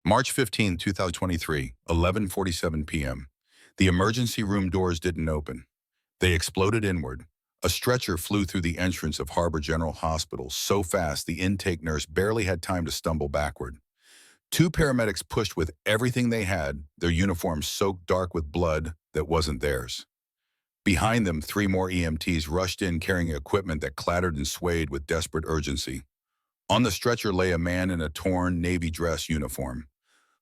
March 15, 2023, 11:47 p.m. The emergency room doors didn't open. They exploded inward. A stretcher flew through the entrance of Harbor General Hospital so fast the intake nurse barely had time to stumble backward. Two paramedics pushed with everything they had, their uniforms soaked dark with blood that wasn't theirs. Behind them, three more EMTs rushed in carrying equipment that clattered and swayed with desperate urgency. On the stretcher lay a man in a torn navy dress uniform.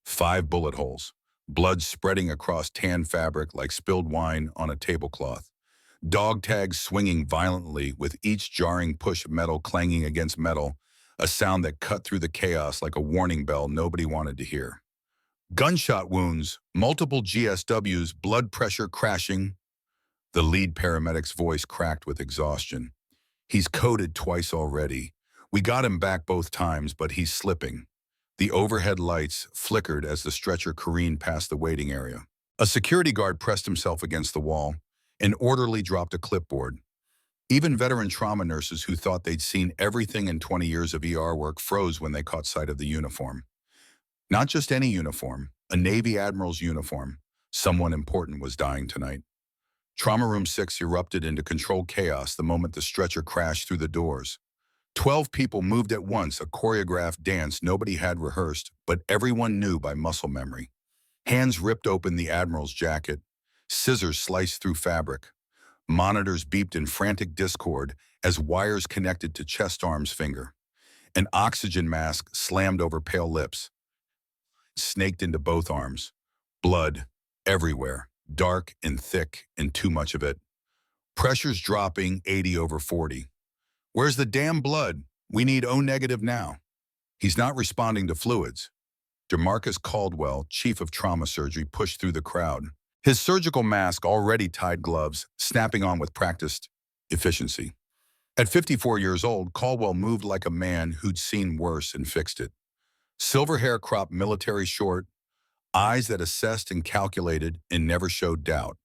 5 bullet holes, blood spreading across tan fabric like spilled wine on a tablecloth. Dog tags swinging violently with each jarring push of metal clanging against metal, a sound that cut through the chaos like a warning bell nobody wanted to hear. Gunshot wounds, multiple GSWs, blood pressure crashing. The lead paramedic's voice cracked with exhaustion. He's coded twice already. We got him back both times, but he's slipping. The overhead lights flickered as the stretcher careened past the waiting area. A security guard pressed himself against the wall. An orderly dropped a clipboard. Even veteran trauma nurses who thought they'd seen everything in 20 years of ER work froze when they caught sight of the uniform. Not just any uniform, a Navy admiral's uniform. Someone important was dying tonight. Trauma Room 6 erupted into controlled chaos the moment the stretcher crashed through the doors. 12 people moved at once, a choreographed dance nobody had rehearsed, but everyone knew by muscle memory. Hands ripped open the admiral's jacket. Scissors sliced through fabric. Monitors beeped in frantic discord as wires connected to chest arm's finger. An oxygen mask slammed over pale lips. Snaked into both arms. Blood everywhere, dark and thick and too much of it. Pressure's dropping 80/40. Where's the damn blood? We need O negative now. He's not responding to fluids. DeMarcus Caldwell, chief of trauma surgery, pushed through the crowd. His surgical mask already tied gloves, snapping on with practiced efficiency. At 54 years old, Caldwell moved like a man who'd seen worse and fixed it. Silver hair cropped military short, eyes that assessed and calculated and never showed doubt.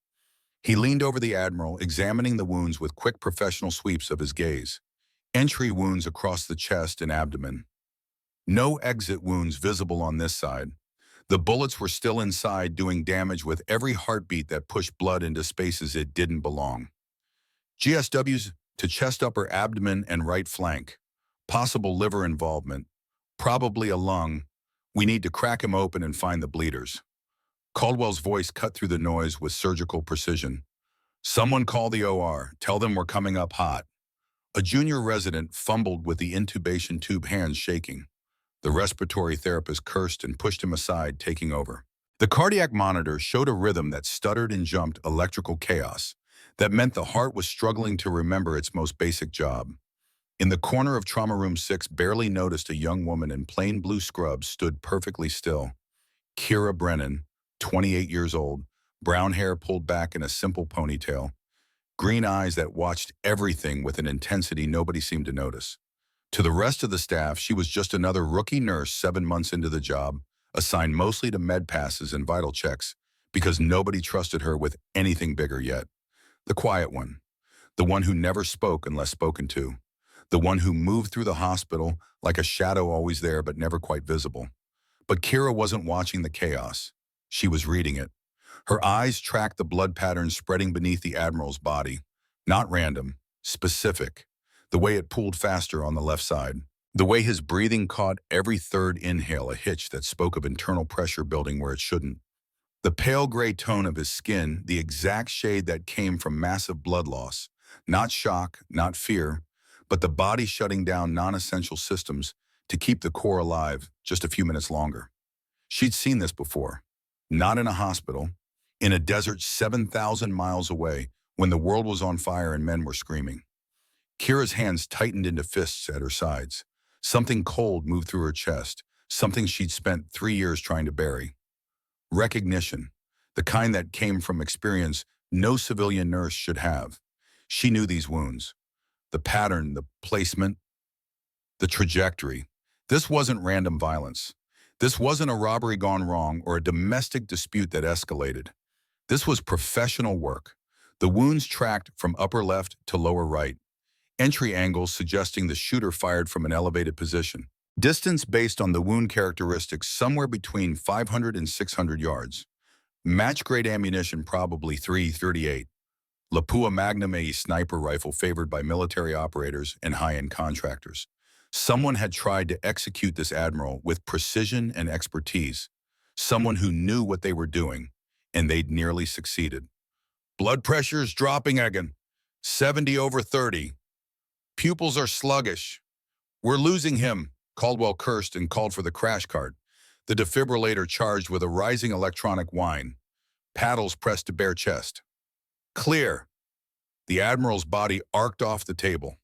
He leaned over the admiral, examining the wounds with quick professional sweeps of his gaze. Entry wounds across the chest and abdomen. No exit wounds visible on this side. The bullets were still inside, doing damage with every heartbeat that pushed blood into spaces it didn't belong. GSWs to chest, upper abdomen, and right flank. Possible liver involvement. Probably a lung. We need to crack him open and find the bleeders. Caldwell's voice cut through the noise with surgical precision. Someone call the OR. Tell them we're coming up hot. A junior resident fumbled with the intubation tube, hands shaking. The respiratory therapist cursed and pushed him aside, taking over. The cardiac monitor showed a rhythm that stuttered and jumped, electrical chaos. That meant the heart was struggling to remember its most basic job. In the corner of Trauma Room 6, barely noticed, a young woman in plain blue scrubs stood perfectly still. Kira Brennan, 28 years old, brown hair pulled back in a simple ponytail. Green eyes that watched everything with an intensity nobody seemed to notice. To the rest of the staff, she was just another rookie nurse 7 months into the job, assigned mostly to med passes and vital checks, because nobody trusted her with anything bigger yet. The quiet one. The one who never spoke unless spoken to. The one who moved through the hospital like a shadow, always there but never quite visible. But Kira wasn't watching the chaos. She was reading it. Her eyes tracked the blood patterns spreading beneath the admiral's body. Not random, specific. The way it pooled faster on the left side. The way his breathing caught every third inhale, a hitch that spoke of internal pressure building where it shouldn't. The pale gray tone of his skin, the exact shade that came from massive blood loss. Not shock, not fear, but the body shutting down non-essential systems to keep the core alive just a few minutes longer. She'd seen this before. Not in a hospital. In a desert 7,000 miles away, when the world was on fire and men were screaming. Kira's hands tightened into fists at her sides. Something cold moved through her chest, something she'd spent 3 years trying to bury. Recognition, the kind that came from experience no civilian nurse should have. She knew these wounds. The pattern, the placement, the trajectory. This wasn't random violence. This wasn't a robbery gone wrong or a domestic dispute that escalated. This was professional work. The wounds tracked from upper left to lower right. Entry angles suggesting the shooter fired from an elevated position. Distance based on the wound characteristics somewhere between 500 and 600 yards. Match-grade ammunition probably .338. Lapua Magnum A sniper rifle favored by military operators and high-end contractors. Someone had tried to execute this admiral with precision and expertise. Someone who knew what they were doing, and they'd nearly succeeded. Blood pressure's dropping again. 70/30. Pupils are sluggish. We're losing him. Caldwell cursed and called for the crash cart. The defibrillator charged with a rising electronic whine. Paddles pressed to bare chest. Clear. The admiral's body arced off the table.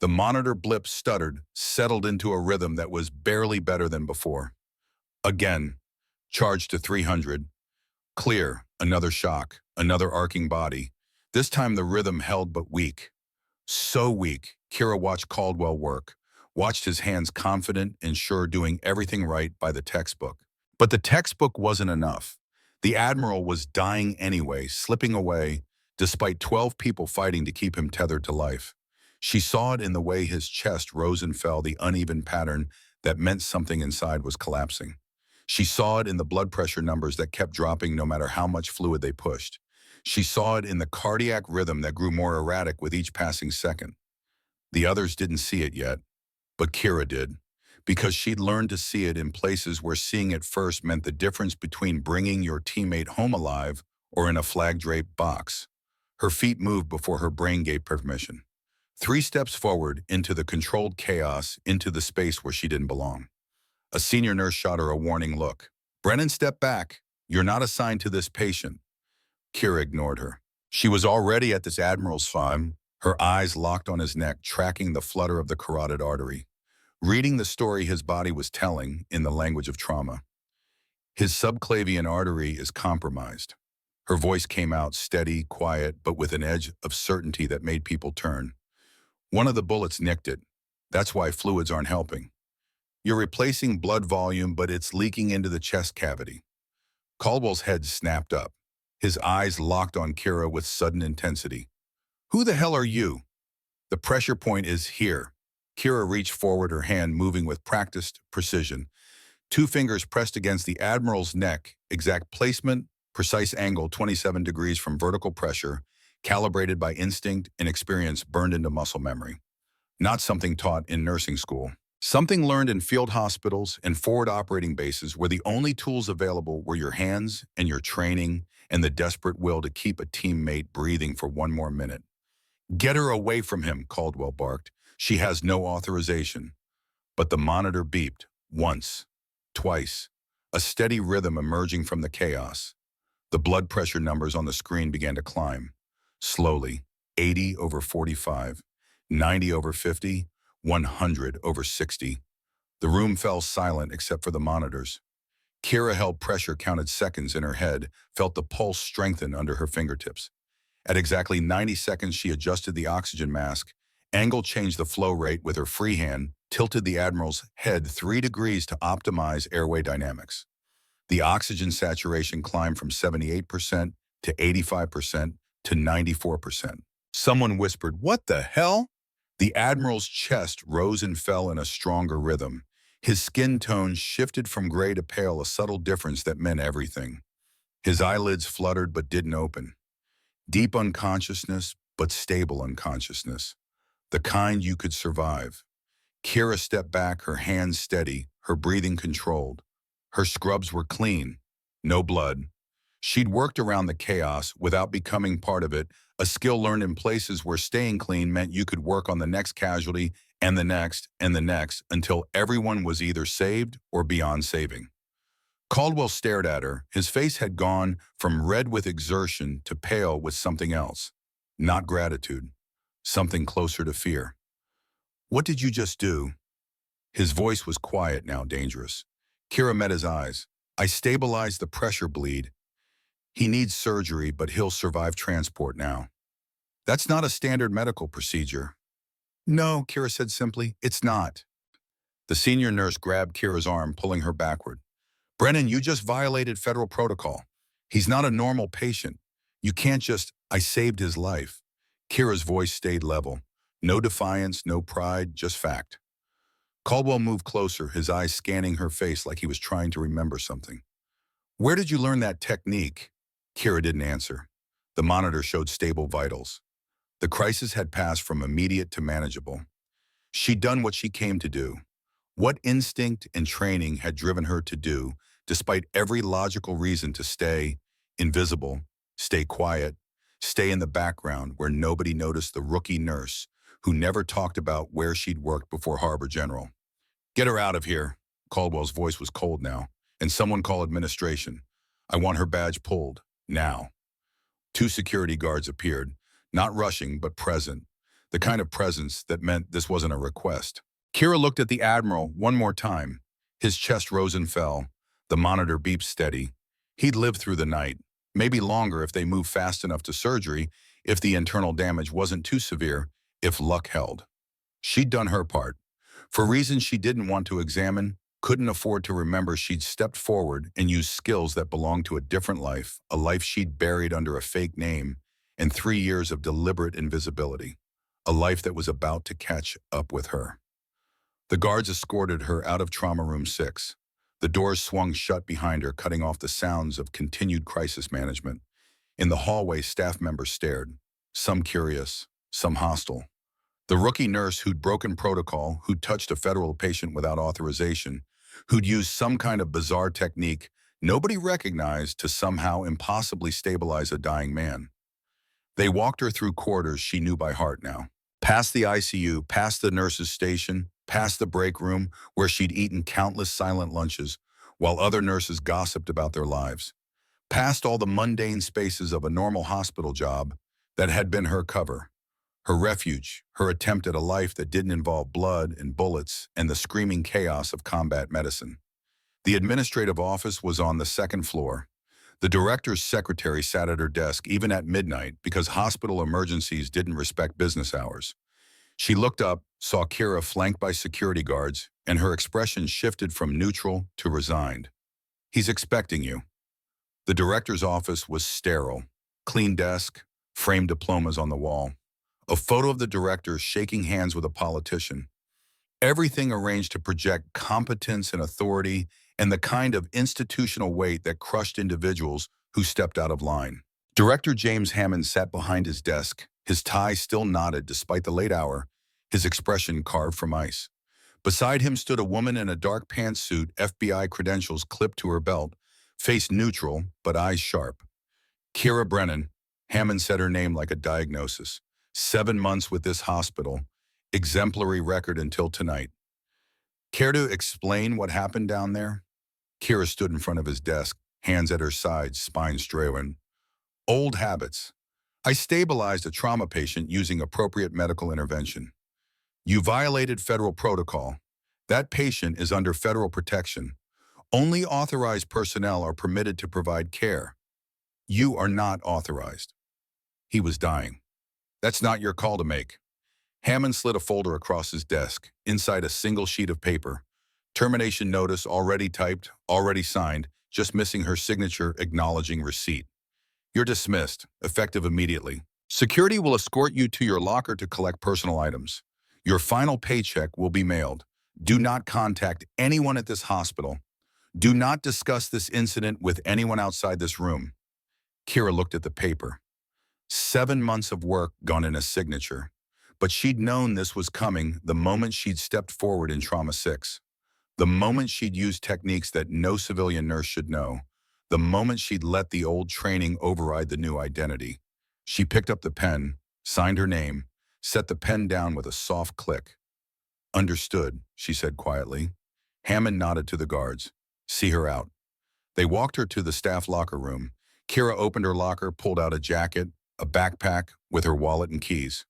The monitor blip stuttered, settled into a rhythm that was barely better than before. Again, charged to 300. Clear. Another shock. Another arcing body. This time the rhythm held but weak. So weak, Kira watched Caldwell work. Watched his hands confident and sure doing everything right by the textbook. But the textbook wasn't enough. The admiral was dying anyway, slipping away, despite 12 people fighting to keep him tethered to life. She saw it in the way his chest rose and fell, the uneven pattern that meant something inside was collapsing. She saw it in the blood pressure numbers that kept dropping no matter how much fluid they pushed. She saw it in the cardiac rhythm that grew more erratic with each passing second. The others didn't see it yet, but Kira did, because she'd learned to see it in places where seeing it first meant the difference between bringing your teammate home alive or in a flag-draped box. Her feet moved before her brain gave permission. 3 steps forward into the controlled chaos, into the space where she didn't belong. A senior nurse shot her a warning look. Brennan, step back. You're not assigned to this patient. Kira ignored her. She was already at this admiral's farm, her eyes locked on his neck, tracking the flutter of the carotid artery, reading the story his body was telling in the language of trauma. His subclavian artery is compromised. Her voice came out steady, quiet, but with an edge of certainty that made people turn. One of the bullets nicked it. That's why fluids aren't helping. You're replacing blood volume, but it's leaking into the chest cavity. Caldwell's head snapped up. His eyes locked on Kira with sudden intensity. Who the hell are you? The pressure point is here. Kira reached forward, her hand moving with practiced precision. 2 fingers pressed against the admiral's neck, exact placement, precise angle 27 degrees from vertical pressure, calibrated by instinct and experience burned into muscle memory. Not something taught in nursing school. Something learned in field hospitals and forward operating bases where the only tools available were your hands and your training and the desperate will to keep a teammate breathing for 1 more minute. Get her away from him, Caldwell barked. She has no authorization. But the monitor beeped, once, twice, a steady rhythm emerging from the chaos. The blood pressure numbers on the screen began to climb. Slowly, 80/45, 90/50, 100/60. The room fell silent except for the monitors. Kira held pressure, counted seconds in her head, felt the pulse strengthen under her fingertips. At exactly 90 seconds, she adjusted the oxygen mask, angle changed the flow rate with her free hand, tilted the admiral's head 3 degrees to optimize airway dynamics. The oxygen saturation climbed from 78% to 85% to 94%. Someone whispered, "What the hell?" The admiral's chest rose and fell in a stronger rhythm. His skin tone shifted from gray to pale, a subtle difference that meant everything. His eyelids fluttered but didn't open. Deep unconsciousness, but stable unconsciousness. The kind you could survive. Kira stepped back, her hands steady, her breathing controlled. Her scrubs were clean. No blood. She'd worked around the chaos without becoming part of it, a skill learned in places where staying clean meant you could work on the next casualty and the next and the next until everyone was either saved or beyond saving. Caldwell stared at her. His face had gone from red with exertion to pale with something else. Not gratitude. Something closer to fear. What did you just do? His voice was quiet now, dangerous. Kira met his eyes. I stabilized the pressure bleed. He needs surgery, but he'll survive transport now. That's not a standard medical procedure. No, Kira said simply, it's not. The senior nurse grabbed Kira's arm, pulling her backward. Brennan, you just violated federal protocol. He's not a normal patient. You can't just, I saved his life. Kira's voice stayed level. No defiance, no pride, just fact. Caldwell moved closer, his eyes scanning her face like he was trying to remember something. Where did you learn that technique? Kira didn't answer. The monitor showed stable vitals. The crisis had passed from immediate to manageable. She'd done what she came to do. What instinct and training had driven her to do, despite every logical reason to stay invisible, stay quiet, stay in the background where nobody noticed the rookie nurse who never talked about where she'd worked before Harbor General. Get her out of here. Caldwell's voice was cold now. And someone call administration. I want her badge pulled. Now. Two security guards appeared, not rushing but present. The kind of presence that meant this wasn't a request. Kira looked at the Admiral one more time. His chest rose and fell. The monitor beeped steady. He'd lived through the night. Maybe longer if they moved fast enough to surgery, if the internal damage wasn't too severe, if luck held. She'd done her part. For reasons she didn't want to examine, couldn't afford to remember, she'd stepped forward and used skills that belonged to a different life, a life she'd buried under a fake name, and 3 years of deliberate invisibility. A life that was about to catch up with her. The guards escorted her out of Trauma Room 6. The doors swung shut behind her, cutting off the sounds of continued crisis management. In the hallway, staff members stared, some curious, some hostile. The rookie nurse who'd broken protocol, who'd touched a federal patient without authorization, who'd used some kind of bizarre technique nobody recognized to somehow impossibly stabilize a dying man. They walked her through corridors she knew by heart now. Past the ICU, past the nurse's station, past the break room where she'd eaten countless silent lunches while other nurses gossiped about their lives. Past all the mundane spaces of a normal hospital job that had been her cover. Her refuge, her attempt at a life that didn't involve blood and bullets and the screaming chaos of combat medicine. The administrative office was on the second floor. The director's secretary sat at her desk even at midnight because hospital emergencies didn't respect business hours. She looked up, saw Kira flanked by security guards, and her expression shifted from neutral to resigned. He's expecting you. The director's office was sterile. Clean desk, framed diplomas on the wall. A photo of the director shaking hands with a politician. Everything arranged to project competence and authority and the kind of institutional weight that crushed individuals who stepped out of line. Director James Hammond sat behind his desk, his tie still knotted despite the late hour, his expression carved from ice. Beside him stood a woman in a dark pantsuit, FBI credentials clipped to her belt, face neutral but eyes sharp. Kira Brennan. Hammond said her name like a diagnosis. 7 months with this hospital, exemplary record until tonight. Care to explain what happened down there? Kira stood in front of his desk, hands at her sides, spine straining. Old habits. I stabilized a trauma patient using appropriate medical intervention. You violated federal protocol. That patient is under federal protection. Only authorized personnel are permitted to provide care. You are not authorized. He was dying. That's not your call to make. Hammond slid a folder across his desk, inside a single sheet of paper. Termination notice already typed, already signed, just missing her signature acknowledging receipt. You're dismissed, effective immediately. Security will escort you to your locker to collect personal items. Your final paycheck will be mailed. Do not contact anyone at this hospital. Do not discuss this incident with anyone outside this room. Kira looked at the paper. 7 months of work gone in a signature. But she'd known this was coming the moment she'd stepped forward in Trauma 6. The moment she'd used techniques that no civilian nurse should know. The moment she'd let the old training override the new identity. She picked up the pen, signed her name, set the pen down with a soft click. Understood, she said quietly. Hammond nodded to the guards. See her out. They walked her to the staff locker room. Kira opened her locker, pulled out a jacket, a backpack with her wallet and keys.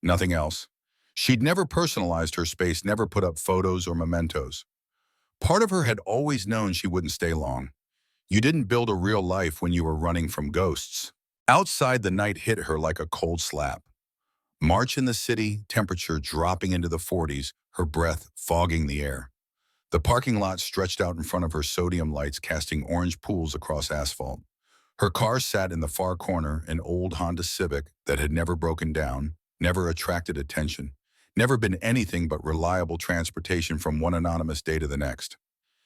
Nothing else. She'd never personalized her space, never put up photos or mementos. Part of her had always known she wouldn't stay long. You didn't build a real life when you were running from ghosts. Outside, the night hit her like a cold slap. March in the city, temperature dropping into the 40s, her breath fogging the air. The parking lot stretched out in front of her, sodium lights casting orange pools across asphalt. Her car sat in the far corner, an old Honda Civic that had never broken down, never attracted attention, Never been anything but reliable transportation from one anonymous day to the next.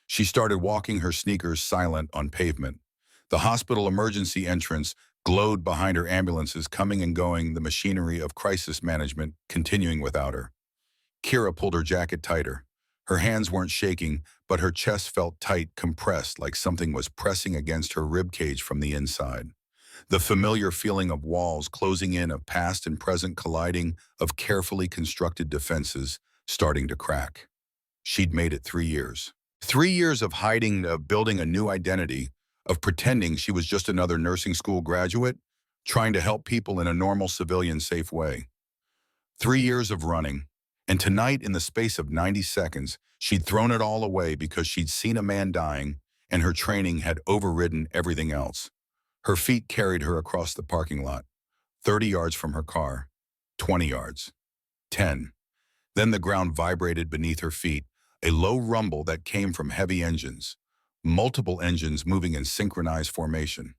She started walking her sneakers silent on pavement. The hospital emergency entrance glowed behind her ambulances coming and going, the machinery of crisis management continuing without her. Kira pulled her jacket tighter. Her hands weren't shaking, but her chest felt tight, compressed, like something was pressing against her rib cage from the inside. The familiar feeling of walls closing in, of past and present colliding, of carefully constructed defenses starting to crack. She'd made it 3 years. 3 years of hiding, of building a new identity, of pretending she was just another nursing school graduate, trying to help people in a normal civilian safe way. 3 years of running. And tonight, in the space of 90 seconds, she'd thrown it all away because she'd seen a man dying and her training had overridden everything else. Her feet carried her across the parking lot, 30 yards from her car, 20 yards, 10. Then the ground vibrated beneath her feet, a low rumble that came from heavy engines, multiple engines moving in synchronized formation.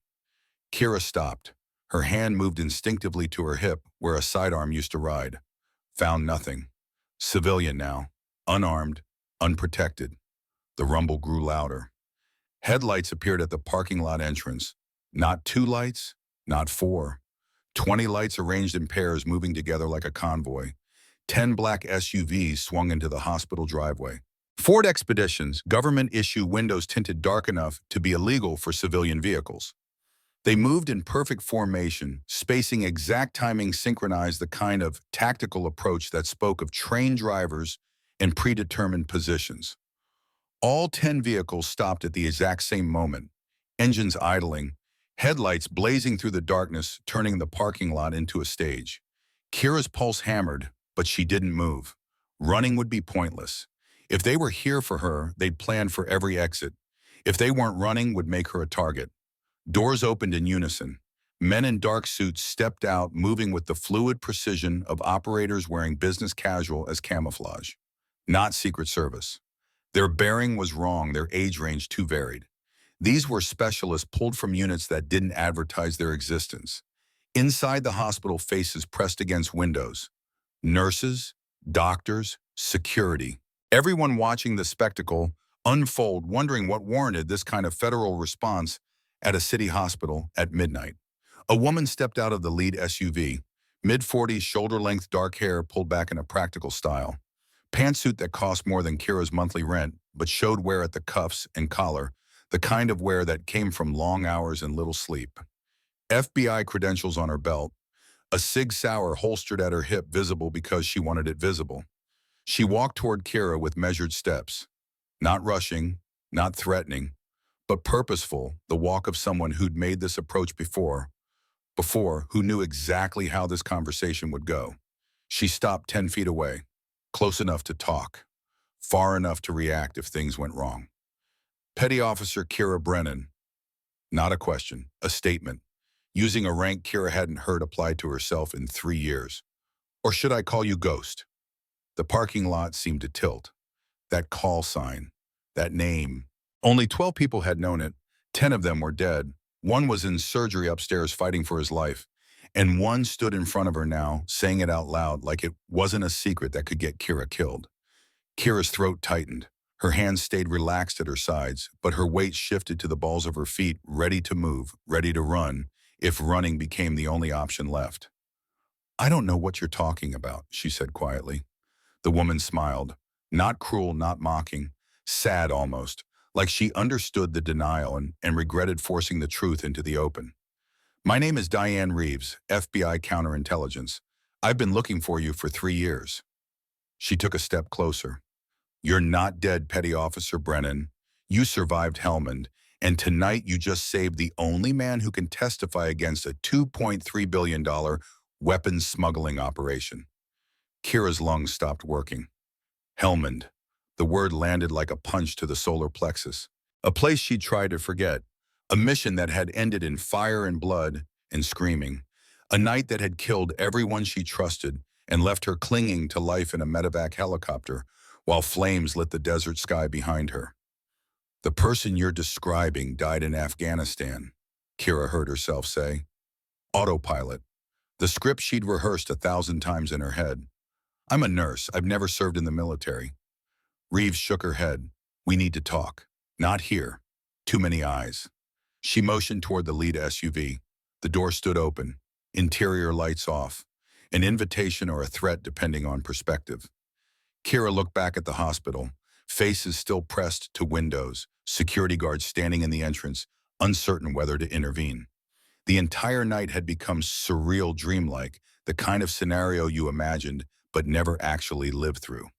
Kira stopped. Her hand moved instinctively to her hip, where a sidearm used to ride. Found nothing. Civilian now, unarmed, unprotected. The rumble grew louder. Headlights appeared at the parking lot entrance. Not 2 lights, not 4. 20 lights arranged in pairs moving together like a convoy. 10 black SUVs swung into the hospital driveway. Ford Expeditions, government-issue windows tinted dark enough to be illegal for civilian vehicles. They moved in perfect formation, spacing, exact timing synchronized, the kind of tactical approach that spoke of trained drivers in predetermined positions. All 10 vehicles stopped at the exact same moment, engines idling, headlights blazing through the darkness, turning the parking lot into a stage. Kira's pulse hammered, but she didn't move. Running would be pointless. If they were here for her, they'd plan for every exit. If they weren't running, would make her a target. Doors opened in unison. Men in dark suits stepped out, moving with the fluid precision of operators wearing business casual as camouflage. Not Secret Service. Their bearing was wrong, their age range too varied. These were specialists pulled from units that didn't advertise their existence. Inside the hospital, faces pressed against windows. Nurses, doctors, security. Everyone watching the spectacle unfold, wondering what warranted this kind of federal response at a city hospital at midnight. A woman stepped out of the lead SUV, mid-40s, shoulder-length dark hair pulled back in a practical style. Pantsuit that cost more than Kira's monthly rent, but showed wear at the cuffs and collar, the kind of wear that came from long hours and little sleep. FBI credentials on her belt, a Sig Sauer holstered at her hip, visible because she wanted it visible. She walked toward Kira with measured steps, not rushing, not threatening, but purposeful, the walk of someone who'd made this approach before, who knew exactly how this conversation would go. She stopped 10 feet away, close enough to talk, far enough to react if things went wrong. Petty Officer Kira Brennan. Not a question, a statement, using a rank Kira hadn't heard applied to herself in 3 years. Or should I call you Ghost? The parking lot seemed to tilt. That call sign, that name. Only 12 people had known it. 10 of them were dead. One was in surgery upstairs fighting for his life. And one stood in front of her now, saying it out loud like it wasn't a secret that could get Kira killed. Kira's throat tightened. Her hands stayed relaxed at her sides, but her weight shifted to the balls of her feet, ready to move, ready to run, if running became the only option left. I don't know what you're talking about, she said quietly. The woman smiled, not cruel, not mocking, sad almost, like she understood the denial and regretted forcing the truth into the open. My name is Diane Reeves, FBI Counterintelligence. I've been looking for you for 3 years. She took a step closer. You're not dead, Petty Officer Brennan. You survived Helmand, and tonight you just saved the only man who can testify against a $2.3 billion weapons smuggling operation. Kira's lungs stopped working. Helmand. The word landed like a punch to the solar plexus. A place she'd tried to forget. A mission that had ended in fire and blood and screaming. A night that had killed everyone she trusted and left her clinging to life in a medevac helicopter while flames lit the desert sky behind her. The person you're describing died in Afghanistan, Kira heard herself say. Autopilot. The script she'd rehearsed 1,000 times in her head. I'm a nurse. I've never served in the military. Reeves shook her head. We need to talk. Not here. Too many eyes. She motioned toward the lead SUV. The door stood open. Interior lights off. An invitation or a threat depending on perspective. Kira looked back at the hospital. Faces still pressed to windows. Security guards standing in the entrance, uncertain whether to intervene. The entire night had become surreal, dreamlike, the kind of scenario you imagined but never actually lived through.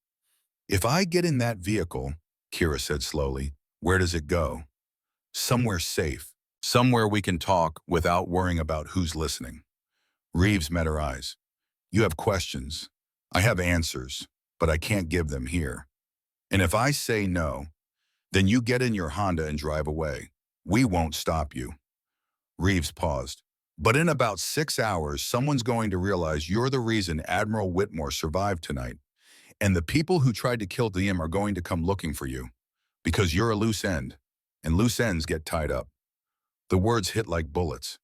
If I get in that vehicle, Kira said slowly, where does it go? Somewhere safe. Somewhere we can talk without worrying about who's listening. Reeves met her eyes. You have questions. I have answers, but I can't give them here. And if I say no, then you get in your Honda and drive away. We won't stop you. Reeves paused. But in about 6 hours, someone's going to realize you're the reason Admiral Whitmore survived tonight. And the people who tried to kill him are going to come looking for you. Because you're a loose end. And loose ends get tied up. The words hit like bullets.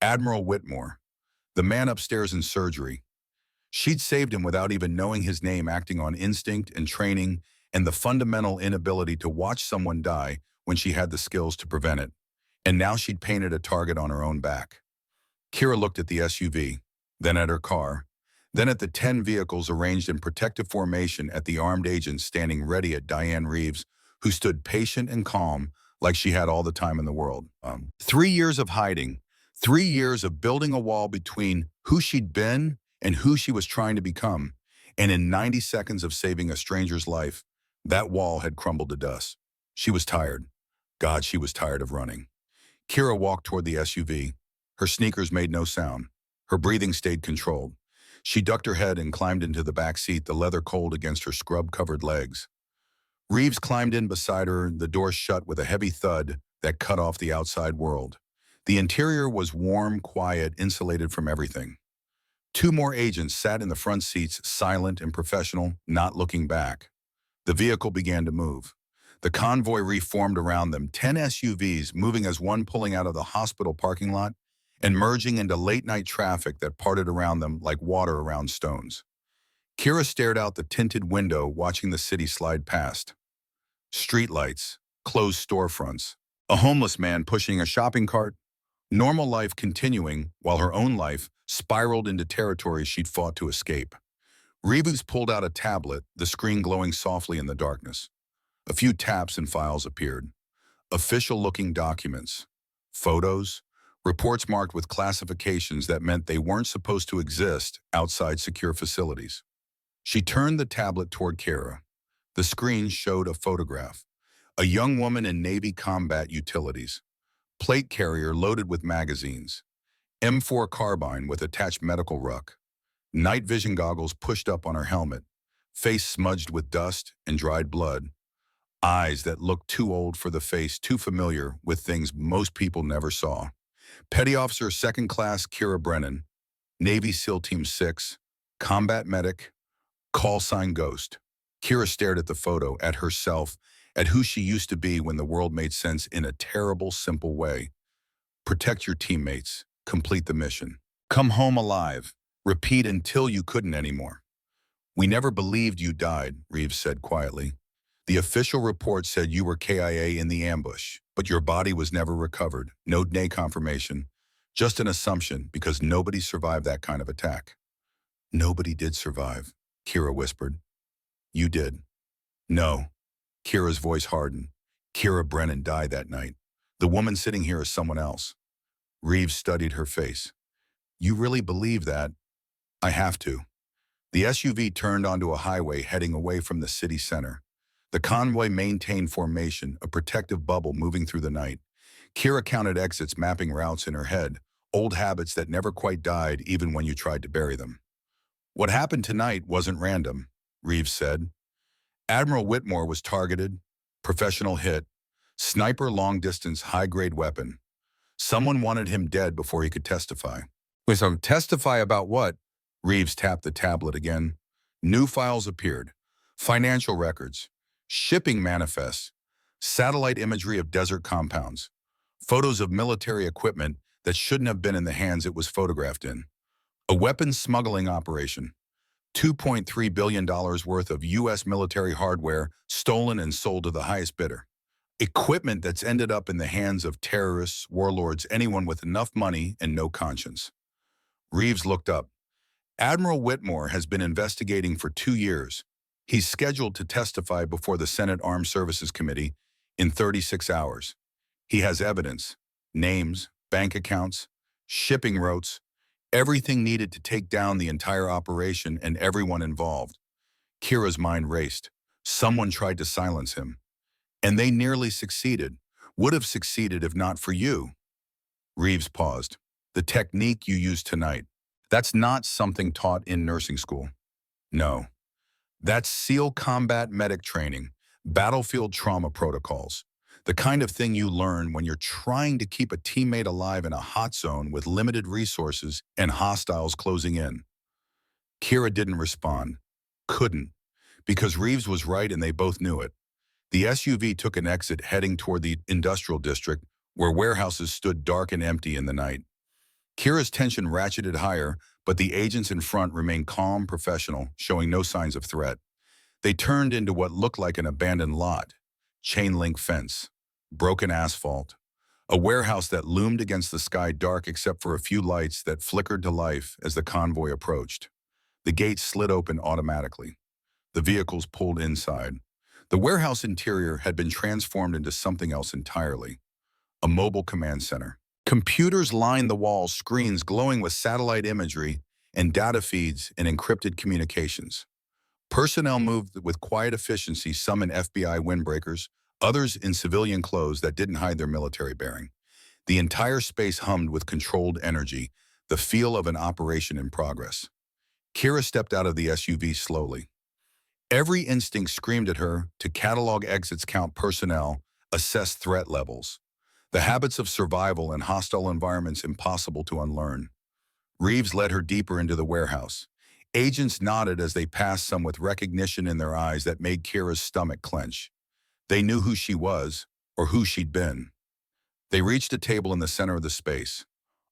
Admiral Whitmore. The man upstairs in surgery. She'd saved him without even knowing his name, acting on instinct and training and the fundamental inability to watch someone die when she had the skills to prevent it. And now she'd painted a target on her own back. Kira looked at the SUV, then at her car, then at the 10 vehicles arranged in protective formation at the armed agents standing ready at Diane Reeves, who stood patient and calm like she had all the time in the world. 3 years of hiding, 3 years of building a wall between who she'd been and who she was trying to become. And in 90 seconds of saving a stranger's life, that wall had crumbled to dust. She was tired. God, she was tired of running. Kira walked toward the SUV. Her sneakers made no sound. Her breathing stayed controlled. She ducked her head and climbed into the back seat, the leather cold against her scrub-covered legs. Reeves climbed in beside her, the door shut with a heavy thud that cut off the outside world. The interior was warm, quiet, insulated from everything. 2 more agents sat in the front seats, silent and professional, not looking back. The vehicle began to move. The convoy reformed around them, 10 SUVs moving as one, pulling out of the hospital parking lot and merging into late-night traffic that parted around them like water around stones. Kira stared out the tinted window, watching the city slide past. Streetlights, closed storefronts, a homeless man pushing a shopping cart, normal life continuing while her own life spiraled into territory she'd fought to escape. Reeves pulled out a tablet, the screen glowing softly in the darkness. A few taps and files appeared. Official-looking documents, photos, reports marked with classifications that meant they weren't supposed to exist outside secure facilities. She turned the tablet toward Kara. The screen showed a photograph. A young woman in Navy combat utilities. Plate carrier loaded with magazines. M4 carbine with attached medical ruck. Night vision goggles pushed up on her helmet. Face smudged with dust and dried blood. Eyes that looked too old for the face, too familiar with things most people never saw. Petty Officer 2nd Class Kira Brennan. Navy SEAL Team 6. Combat medic. Call sign Ghost. Kira stared at the photo, at herself, at who she used to be when the world made sense in a terrible, simple way. Protect your teammates. Complete the mission. Come home alive. Repeat until you couldn't anymore. We never believed you died, Reeves said quietly. The official report said you were KIA in the ambush, but your body was never recovered. No DNA confirmation. Just an assumption, because nobody survived that kind of attack. Nobody did survive, Kira whispered. You did. No. Kira's voice hardened. Kira Brennan died that night. The woman sitting here is someone else. Reeves studied her face. You really believe that? I have to. The SUV turned onto a highway heading away from the city center. The convoy maintained formation, a protective bubble moving through the night. Kira counted exits, mapping routes in her head, old habits that never quite died even when you tried to bury them. What happened tonight wasn't random, Reeves said. Admiral Whitmore was targeted, professional hit, sniper long-distance high-grade weapon. Someone wanted him dead before he could testify. Wait, so testify about what? Reeves tapped the tablet again. New files appeared. Financial records, shipping manifests, satellite imagery of desert compounds, photos of military equipment that shouldn't have been in the hands it was photographed in. A weapons smuggling operation. $2.3 billion worth of U.S. military hardware stolen and sold to the highest bidder. Equipment that's ended up in the hands of terrorists, warlords, anyone with enough money and no conscience. Reeves looked up. Admiral Whitmore has been investigating for 2 years. He's scheduled to testify before the Senate Armed Services Committee in 36 hours. He has evidence, names, bank accounts, shipping routes, everything needed to take down the entire operation and everyone involved. Kira's mind raced. Someone tried to silence him. And they nearly succeeded. Would have succeeded if not for you. Reeves paused. The technique you used tonight, that's not something taught in nursing school. No. That's SEAL combat medic training, battlefield trauma protocols. The kind of thing you learn when you're trying to keep a teammate alive in a hot zone with limited resources and hostiles closing in. Kira didn't respond. Couldn't. Because Reeves was right and they both knew it. The SUV took an exit heading toward the industrial district where warehouses stood dark and empty in the night. Kira's tension ratcheted higher, but the agents in front remained calm, professional, showing no signs of threat. They turned into what looked like an abandoned lot. Chain-link fence, broken asphalt, a warehouse that loomed against the sky dark except for a few lights that flickered to life as the convoy approached. The gates slid open automatically. The vehicles pulled inside. The warehouse interior had been transformed into something else entirely. A mobile command center. Computers lined the walls, screens glowing with satellite imagery and data feeds and encrypted communications. Personnel moved with quiet efficiency, some in FBI windbreakers, others in civilian clothes that didn't hide their military bearing. The entire space hummed with controlled energy, the feel of an operation in progress. Kira stepped out of the SUV slowly. Every instinct screamed at her to catalog exits, count personnel, assess threat levels. The habits of survival in hostile environments impossible to unlearn. Reeves led her deeper into the warehouse. Agents nodded as they passed, some with recognition in their eyes that made Kira's stomach clench. They knew who she was, or who she'd been. They reached a table in the center of the space.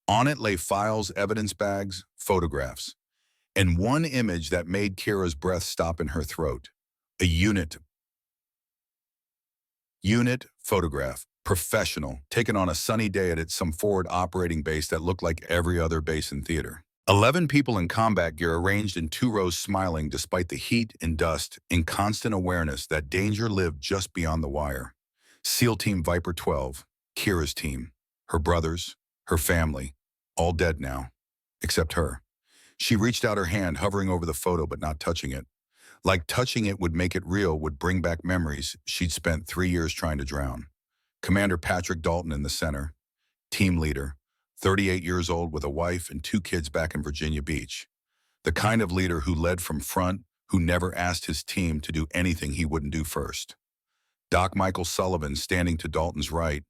On it lay files, evidence bags, photographs, and one image that made Kira's breath stop in her throat. A unit photograph, professional, taken on a sunny day at some forward operating base that looked like every other base in theater. 11 people in combat gear arranged in 2 rows, smiling despite the heat and dust, in constant awareness that danger lived just beyond the wire. SEAL Team Viper 12, Kira's team, her brothers, her family, all dead now, except her. She reached out her hand, hovering over the photo but not touching it. Like touching it would make it real, would bring back memories she'd spent 3 years trying to drown. Commander Patrick Dalton in the center, team leader, 38 years old with a wife and 2 kids back in Virginia Beach. The kind of leader who led from front, who never asked his team to do anything he wouldn't do first. Doc Michael Sullivan standing to Dalton's right,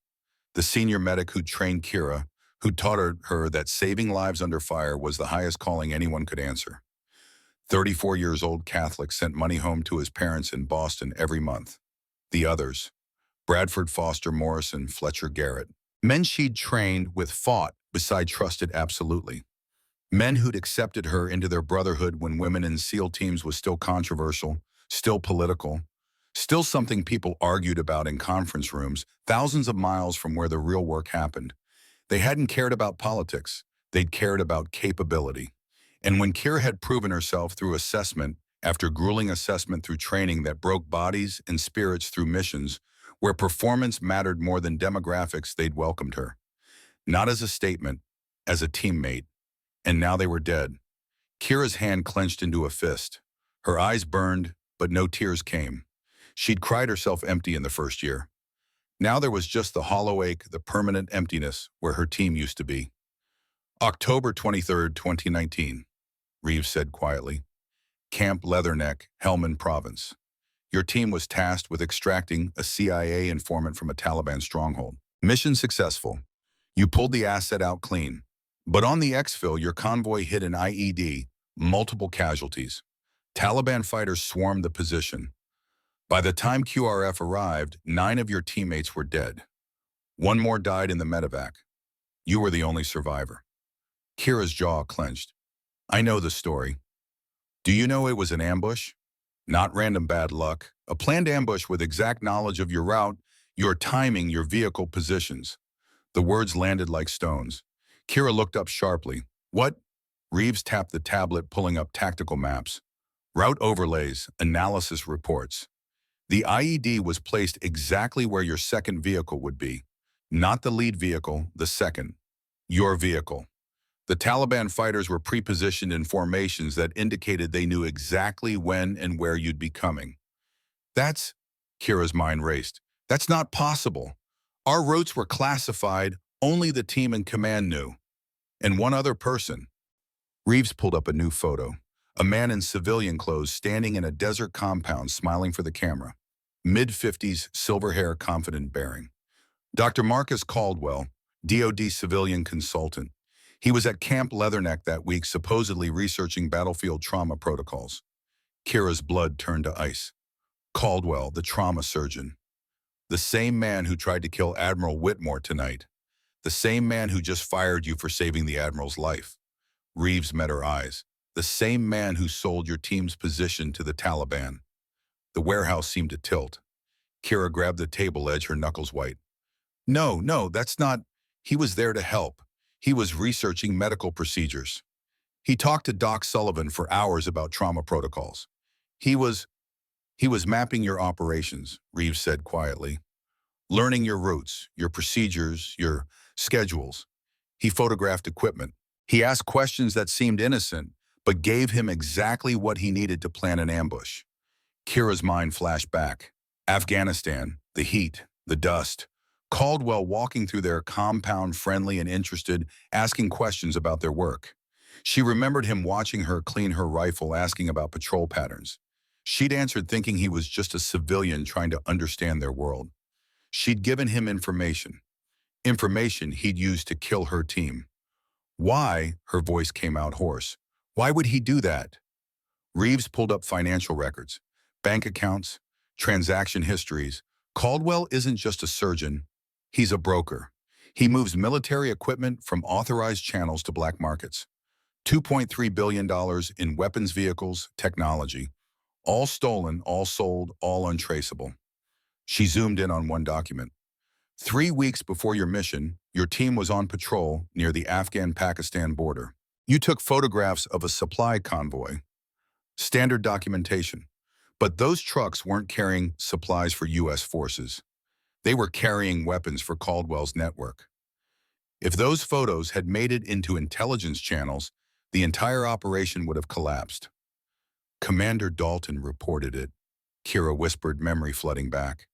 the senior medic who trained Kira, who taught her that saving lives under fire was the highest calling anyone could answer. 34 years old Catholic, sent money home to his parents in Boston every month. The others, Bradford Foster Morrison, Fletcher Garrett. Men she'd trained with, fought beside, trusted absolutely. Men who'd accepted her into their brotherhood when women in SEAL teams was still controversial, still political, still something people argued about in conference rooms, thousands of miles from where the real work happened. They hadn't cared about politics. They'd cared about capability. And when Kira had proven herself through assessment, after grueling assessment through training that broke bodies and spirits through missions, where performance mattered more than demographics, they'd welcomed her. Not as a statement, as a teammate. And now they were dead. Kira's hand clenched into a fist. Her eyes burned, but no tears came. She'd cried herself empty in the first year. Now there was just the hollow ache, the permanent emptiness where her team used to be. October 23, 2019, Reeves said quietly. Camp Leatherneck, Helmand Province. Your team was tasked with extracting a CIA informant from a Taliban stronghold. Mission successful. You pulled the asset out clean. But on the exfil, your convoy hit an IED, multiple casualties. Taliban fighters swarmed the position. By the time QRF arrived, 9 of your teammates were dead. 1 more died in the medevac. You were the only survivor. Kira's jaw clenched. I know the story. Do you know it was an ambush? Not random bad luck. A planned ambush with exact knowledge of your route, your timing, your vehicle positions. The words landed like stones. Kira looked up sharply. What? Reeves tapped the tablet, pulling up tactical maps. Route overlays, analysis reports. The IED was placed exactly where your second vehicle would be. Not the lead vehicle, the second. Your vehicle. The Taliban fighters were pre-positioned in formations that indicated they knew exactly when and where you'd be coming. That's, Kira's mind raced. That's not possible. Our routes were classified, only the team in command knew. And one other person. Reeves pulled up a new photo. A man in civilian clothes standing in a desert compound smiling for the camera. Mid-50s, silver hair, confident bearing. Dr. Marcus Caldwell, DoD civilian consultant. He was at Camp Leatherneck that week supposedly researching battlefield trauma protocols. Kira's blood turned to ice. Caldwell, the trauma surgeon. The same man who tried to kill Admiral Whitmore tonight. The same man who just fired you for saving the Admiral's life. Reeves met her eyes. The same man who sold your team's position to the Taliban. The warehouse seemed to tilt. Kira grabbed the table edge, her knuckles white. No, that's not. He was there to help. He was researching medical procedures. He talked to Doc Sullivan for hours about trauma protocols. He was mapping your operations, Reeves said quietly. Learning your routes, your procedures, your schedules. He photographed equipment. He asked questions that seemed innocent, but gave him exactly what he needed to plan an ambush. Kira's mind flashed back. Afghanistan, the heat, the dust. Caldwell walking through their compound, friendly and interested, asking questions about their work. She remembered him watching her clean her rifle, asking about patrol patterns. She'd answered thinking he was just a civilian trying to understand their world. She'd given him information he'd use to kill her team. Why? Her voice came out hoarse. Why would he do that? Reeves pulled up financial records, bank accounts, transaction histories. Caldwell isn't just a surgeon, he's a broker. He moves military equipment from authorized channels to black markets. $2.3 billion in weapons, vehicles, technology. All stolen, all sold, all untraceable. She zoomed in on one document. 3 weeks before your mission, your team was on patrol near the Afghan-Pakistan border. You took photographs of a supply convoy. Standard documentation. But those trucks weren't carrying supplies for U.S. forces. They were carrying weapons for Caldwell's network. If those photos had made it into intelligence channels, the entire operation would have collapsed. Commander Dalton reported it. Kira whispered, memory flooding back.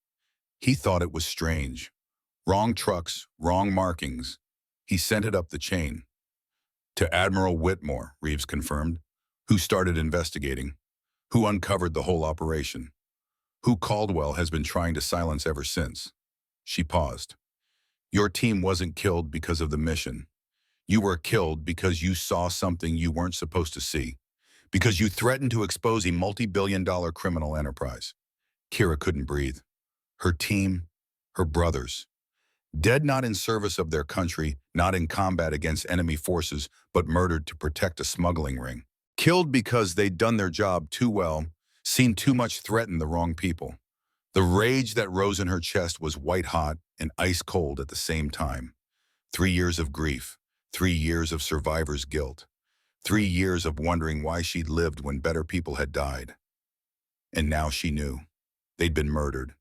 He thought it was strange. Wrong trucks, wrong markings. He sent it up the chain. To Admiral Whitmore, Reeves confirmed, who started investigating, who uncovered the whole operation, who Caldwell has been trying to silence ever since. She paused. Your team wasn't killed because of the mission. You were killed because you saw something you weren't supposed to see, because you threatened to expose a multi-billion-dollar criminal enterprise. Kira couldn't breathe. Her team, her brothers. Dead not in service of their country, not in combat against enemy forces, but murdered to protect a smuggling ring. Killed because they'd done their job too well, seen too much, threatened the wrong people. The rage that rose in her chest was white-hot and ice-cold at the same time. 3 years of grief, 3 years of survivor's guilt, 3 years of wondering why she'd lived when better people had died. And now she knew. They'd been murdered,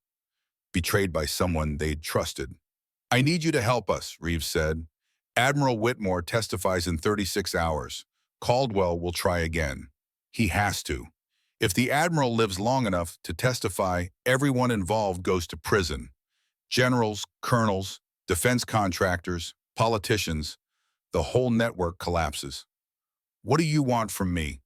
betrayed by someone they'd trusted. I need you to help us, Reeves said. Admiral Whitmore testifies in 36 hours. Caldwell will try again. He has to. If the Admiral lives long enough to testify, everyone involved goes to prison. Generals, colonels, defense contractors, politicians, the whole network collapses. What do you want from me?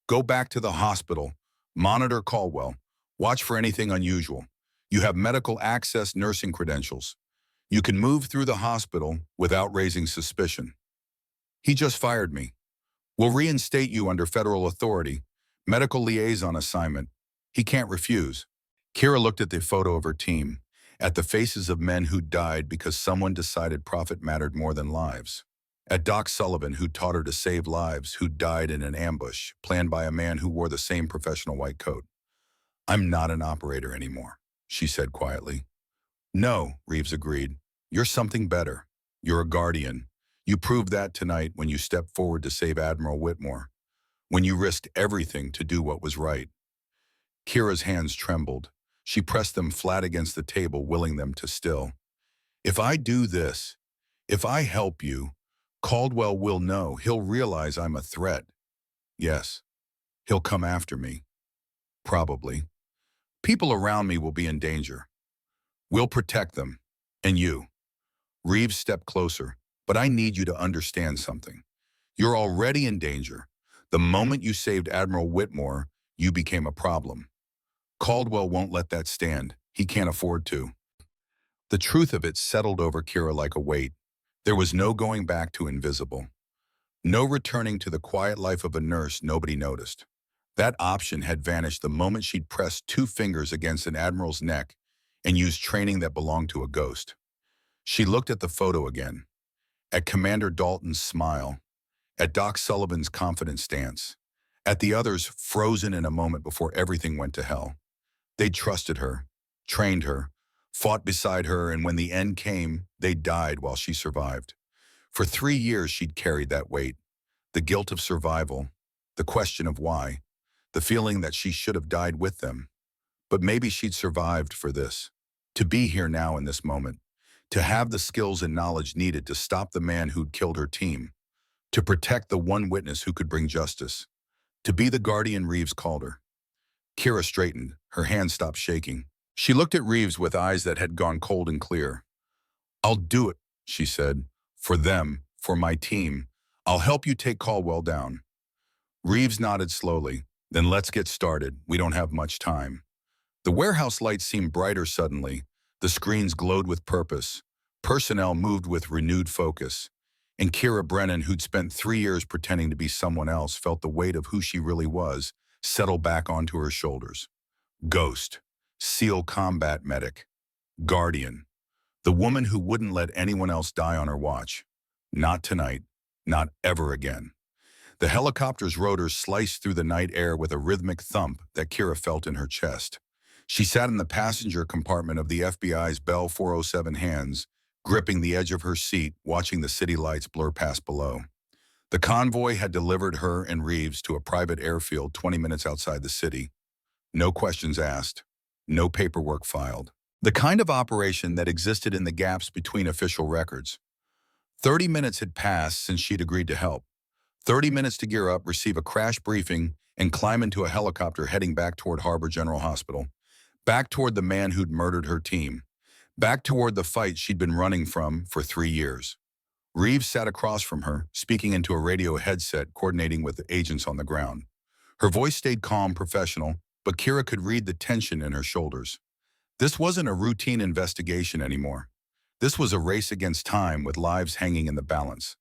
Go back to the hospital, monitor Caldwell, watch for anything unusual. You have medical access, nursing credentials. You can move through the hospital without raising suspicion. He just fired me. We'll reinstate you under federal authority, medical liaison assignment. He can't refuse. Kira looked at the photo of her team, at the faces of men who died because someone decided profit mattered more than lives. At Doc Sullivan, who taught her to save lives, who died in an ambush planned by a man who wore the same professional white coat. "I'm not an operator anymore," she said quietly. "No," Reeves agreed. "You're something better. You're a guardian. You proved that tonight when you stepped forward to save Admiral Whitmore, when you risked everything to do what was right." Kira's hands trembled. She pressed them flat against the table, willing them to still. "If I do this, if I help you, Caldwell will know. He'll realize I'm a threat. Yes, he'll come after me. Probably. People around me will be in danger. We'll protect them. And you." Reeves stepped closer. "But I need you to understand something. You're already in danger. The moment you saved Admiral Whitmore, you became a problem. Caldwell won't let that stand. He can't afford to." The truth of it settled over Kira like a weight. There was no going back to invisible. No returning to the quiet life of a nurse nobody noticed. That option had vanished the moment she'd pressed two fingers against an admiral's neck and used training that belonged to a ghost. She looked at the photo again, at Commander Dalton's smile, at Doc Sullivan's confident stance, at the others frozen in a moment before everything went to hell. They'd trusted her, trained her, fought beside her, and when the end came, they died while she survived. For 3 years she'd carried that weight, the guilt of survival, the question of why, the feeling that she should have died with them. But maybe she'd survived for this, to be here now in this moment, to have the skills and knowledge needed to stop the man who'd killed her team, to protect the one witness who could bring justice, to be the guardian Reeves called her. Kira straightened, her hand stopped shaking. She looked at Reeves with eyes that had gone cold and clear. "I'll do it," she said. "For them, for my team. I'll help you take Caldwell down." Reeves nodded slowly. "Then let's get started. We don't have much time." The warehouse lights seemed brighter suddenly. The screens glowed with purpose. Personnel moved with renewed focus. And Kira Brennan, who'd spent 3 years pretending to be someone else, felt the weight of who she really was settle back onto her shoulders. Ghost. SEAL combat medic. Guardian. The woman who wouldn't let anyone else die on her watch. Not tonight. Not ever again. The helicopter's rotors sliced through the night air with a rhythmic thump that Kira felt in her chest. She sat in the passenger compartment of the FBI's Bell 407, hands gripping the edge of her seat, watching the city lights blur past below. The convoy had delivered her and Reeves to a private airfield 20 minutes outside the city. No questions asked. No paperwork filed. The kind of operation that existed in the gaps between official records. 30 minutes had passed since she'd agreed to help. 30 minutes to gear up, receive a crash briefing, and climb into a helicopter heading back toward Harbor General Hospital. Back toward the man who'd murdered her team. Back toward the fight she'd been running from for 3 years. Reeves sat across from her, speaking into a radio headset, coordinating with the agents on the ground. Her voice stayed calm, professional, but Kira could read the tension in her shoulders. This wasn't a routine investigation anymore. This was a race against time with lives hanging in the balance.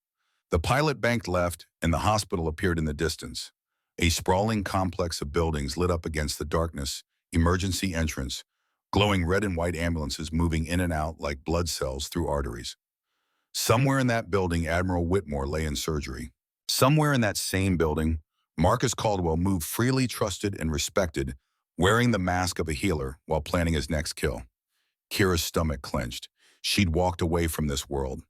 The pilot banked left, and the hospital appeared in the distance. A sprawling complex of buildings lit up against the darkness, emergency entrance, glowing red and white ambulances moving in and out like blood cells through arteries. Somewhere in that building, Admiral Whitmore lay in surgery. Somewhere in that same building, Marcus Caldwell moved freely, trusted and respected, wearing the mask of a healer while planning his next kill. Kira's stomach clenched. She'd walked away from this world,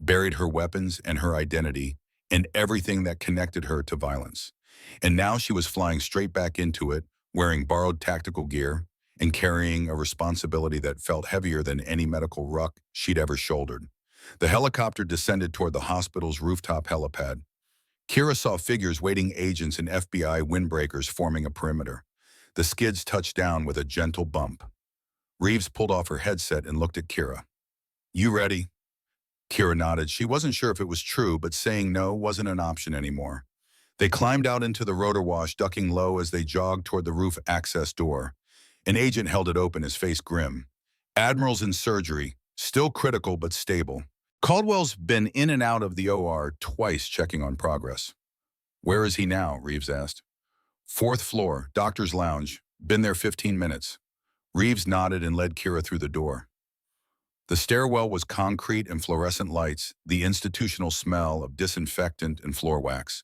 buried her weapons and her identity and everything that connected her to violence. And now she was flying straight back into it, wearing borrowed tactical gear and carrying a responsibility that felt heavier than any medical ruck she'd ever shouldered. The helicopter descended toward the hospital's rooftop helipad. Kira saw figures waiting, agents and FBI windbreakers forming a perimeter. The skids touched down with a gentle bump. Reeves pulled off her headset and looked at Kira. "You ready?" Kira nodded. She wasn't sure if it was true, but saying no wasn't an option anymore. They climbed out into the rotor wash, ducking low as they jogged toward the roof access door. An agent held it open, his face grim. "Admiral's in surgery, still critical but stable. Caldwell's been in and out of the OR twice, checking on progress." "Where is he now?" Reeves asked. "Fourth floor, doctor's lounge. Been there 15 minutes. Reeves nodded and led Kira through the door. The stairwell was concrete and fluorescent lights, the institutional smell of disinfectant and floor wax.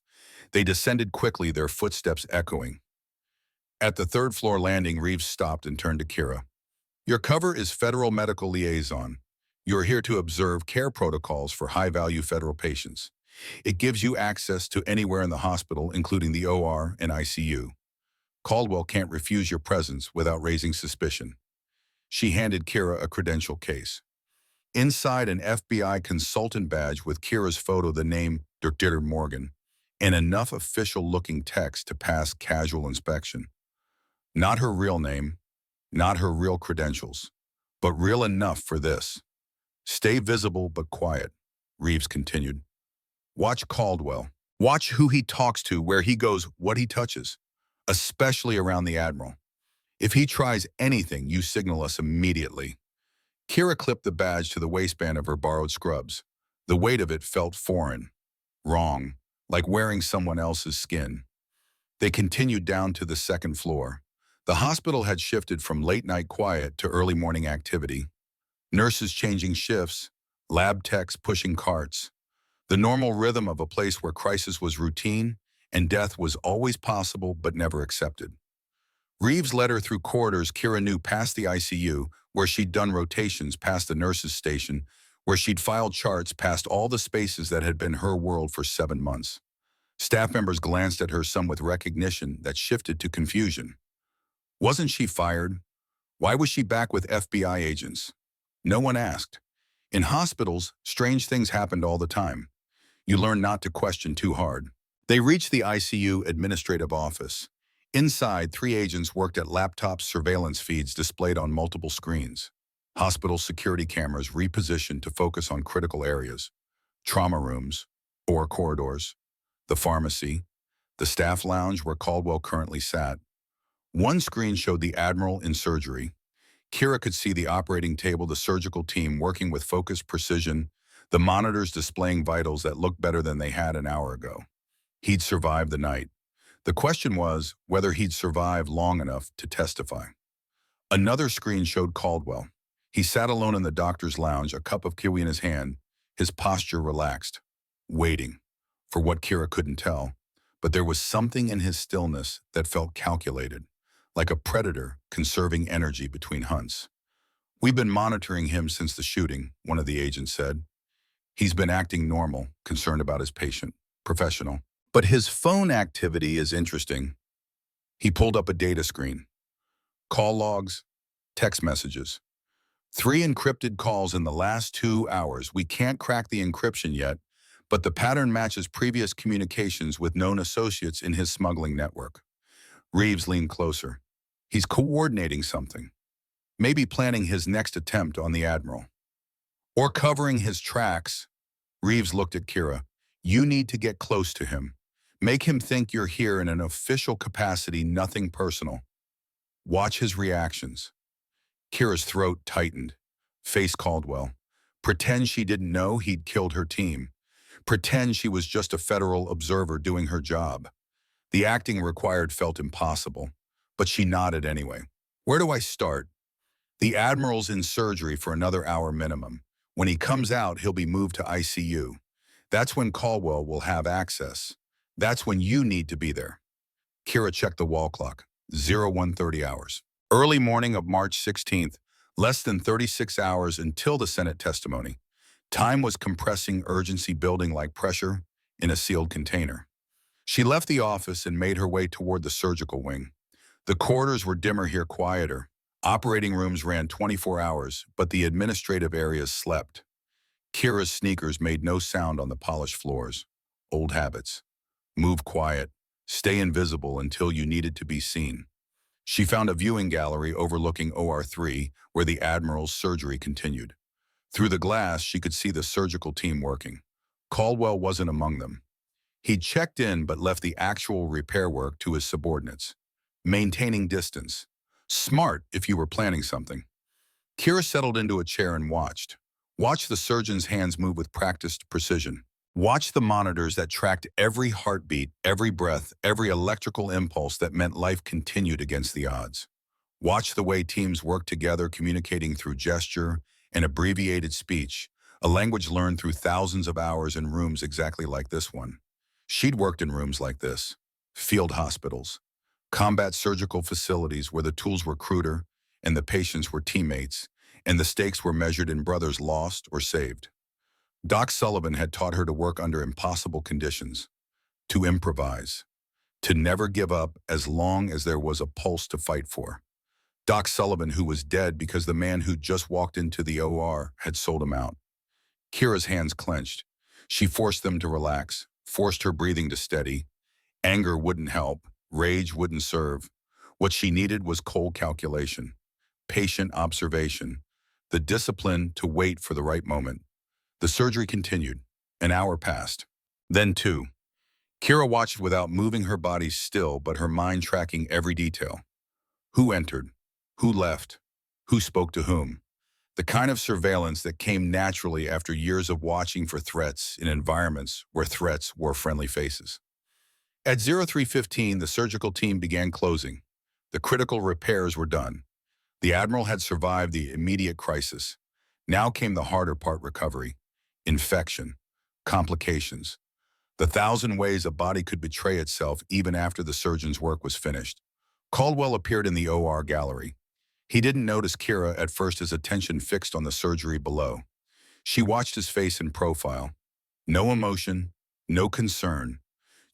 They descended quickly, their footsteps echoing. At the third-floor landing, Reeves stopped and turned to Kira. Your cover is Federal Medical Liaison. You're here to observe care protocols for high-value federal patients. It gives you access to anywhere in the hospital, including the OR and ICU. Caldwell can't refuse your presence without raising suspicion. She handed Kira a credential case. Inside, an FBI consultant badge with Kira's photo, the name Dr. Morgan, and enough official-looking text to pass casual inspection. Not her real name, not her real credentials, but real enough for this. Stay visible but quiet, Reeves continued. Watch Caldwell. Watch who he talks to, where he goes, what he touches, especially around the Admiral. If he tries anything, you signal us immediately. Kira clipped the badge to the waistband of her borrowed scrubs. The weight of it felt foreign, wrong, like wearing someone else's skin. They continued down to the second floor. The hospital had shifted from late-night quiet to early morning activity. Nurses changing shifts, lab techs pushing carts. The normal rhythm of a place where crisis was routine and death was always possible but never accepted. Reeves led her through corridors Kira knew, past the ICU, where she'd done rotations, past the nurses' station, where she'd filed charts, past all the spaces that had been her world for 7 months. Staff members glanced at her, some with recognition that shifted to confusion. Wasn't she fired? Why was she back with FBI agents? No one asked. In hospitals, strange things happened all the time. You learn not to question too hard. They reached the ICU administrative office. Inside, 3 agents worked at laptops, surveillance feeds displayed on multiple screens. Hospital security cameras repositioned to focus on critical areas. Trauma rooms, or corridors, the pharmacy, the staff lounge where Caldwell currently sat. One screen showed the Admiral in surgery. Kira could see the operating table, the surgical team working with focused precision, the monitors displaying vitals that looked better than they had an hour ago. He'd survived the night. The question was whether he'd survive long enough to testify. Another screen showed Caldwell. He sat alone in the doctor's lounge, a cup of kiwi in his hand, his posture relaxed, waiting for what Kira couldn't tell. But there was something in his stillness that felt calculated, like a predator conserving energy between hunts. We've been monitoring him since the shooting, one of the agents said. He's been acting normal, concerned about his patient, professional. But his phone activity is interesting. He pulled up a data screen. Call logs, text messages. 3 encrypted calls in the last 2 hours. We can't crack the encryption yet, but the pattern matches previous communications with known associates in his smuggling network. Reeves leaned closer. He's coordinating something. Maybe planning his next attempt on the Admiral. Or covering his tracks. Reeves looked at Kira. You need to get close to him. Make him think you're here in an official capacity, nothing personal. Watch his reactions. Kira's throat tightened. Face Caldwell. Pretend she didn't know he'd killed her team. Pretend she was just a federal observer doing her job. The acting required felt impossible, but she nodded anyway. Where do I start? The Admiral's in surgery for another hour minimum. When he comes out, he'll be moved to ICU. That's when Caldwell will have access. That's when you need to be there. Kira checked the wall clock. 01:30 hours. Early morning of March 16th, less than 36 hours until the Senate testimony. Time was compressing, urgency building like pressure in a sealed container. She left the office and made her way toward the surgical wing. The corridors were dimmer here, quieter. Operating rooms ran 24 hours, but the administrative areas slept. Kira's sneakers made no sound on the polished floors. Old habits. Move quiet. Stay invisible until you needed to be seen. She found a viewing gallery overlooking OR3, where the Admiral's surgery continued. Through the glass, she could see the surgical team working. Caldwell wasn't among them. He'd checked in but left the actual repair work to his subordinates. Maintaining distance. Smart if you were planning something. Kira settled into a chair and watched. Watched the surgeon's hands move with practiced precision. Watched the monitors that tracked every heartbeat, every breath, every electrical impulse that meant life continued against the odds. Watched the way teams worked together, communicating through gesture, an abbreviated speech, a language learned through thousands of hours in rooms exactly like this one. She'd worked in rooms like this, field hospitals, combat surgical facilities where the tools were cruder and the patients were teammates, and the stakes were measured in brothers lost or saved. Doc Sullivan had taught her to work under impossible conditions, to improvise, to never give up as long as there was a pulse to fight for. Doc Sullivan, who was dead because the man who'd just walked into the OR had sold him out. Kira's hands clenched. She forced them to relax, forced her breathing to steady. Anger wouldn't help. Rage wouldn't serve. What she needed was cold calculation, patient observation, the discipline to wait for the right moment. The surgery continued. An hour passed. Then two. Kira watched without moving her body still, but her mind tracking every detail. Who entered? Who left? Who spoke to whom? The kind of surveillance that came naturally after years of watching for threats in environments where threats wore friendly faces. At 03:15, the surgical team began closing. The critical repairs were done. The Admiral had survived the immediate crisis. Now came the harder part: recovery, infection, complications. The thousand ways a body could betray itself even after the surgeon's work was finished. Caldwell appeared in the OR gallery. He didn't notice Kira at first, his attention fixed on the surgery below. She watched his face in profile. No emotion, no concern,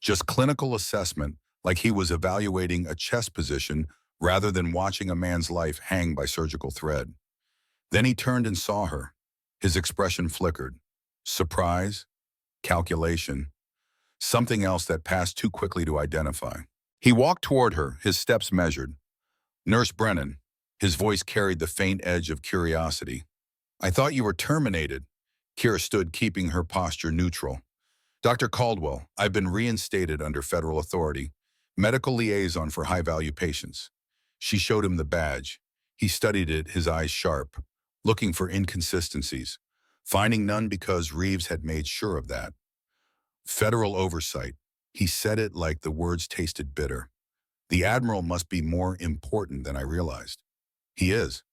just clinical assessment, like he was evaluating a chess position rather than watching a man's life hang by surgical thread. Then he turned and saw her. His expression flickered. Surprise, calculation, something else that passed too quickly to identify. He walked toward her, his steps measured. "Nurse Brennan." His voice carried the faint edge of curiosity. "I thought you were terminated." Kira stood, keeping her posture neutral. "Dr. Caldwell, I've been reinstated under federal authority, medical liaison for high-value patients." She showed him the badge. He studied it, his eyes sharp, looking for inconsistencies, finding none because Reeves had made sure of that. Federal oversight. He said it like the words tasted bitter. The Admiral must be more important than I realized. He is.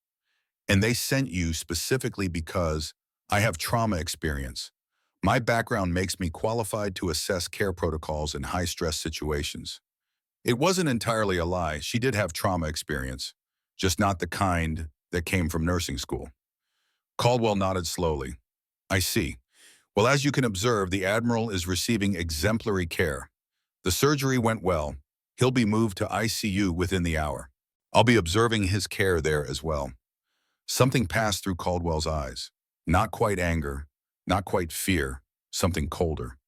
And they sent you specifically because I have trauma experience. My background makes me qualified to assess care protocols in high-stress situations. It wasn't entirely a lie. She did have trauma experience, just not the kind that came from nursing school. Caldwell nodded slowly. "I see. Well, as you can observe, the Admiral is receiving exemplary care. The surgery went well. He'll be moved to ICU within the hour. I'll be observing his care there as well." Something passed through Caldwell's eyes. Not quite anger, not quite fear, something colder.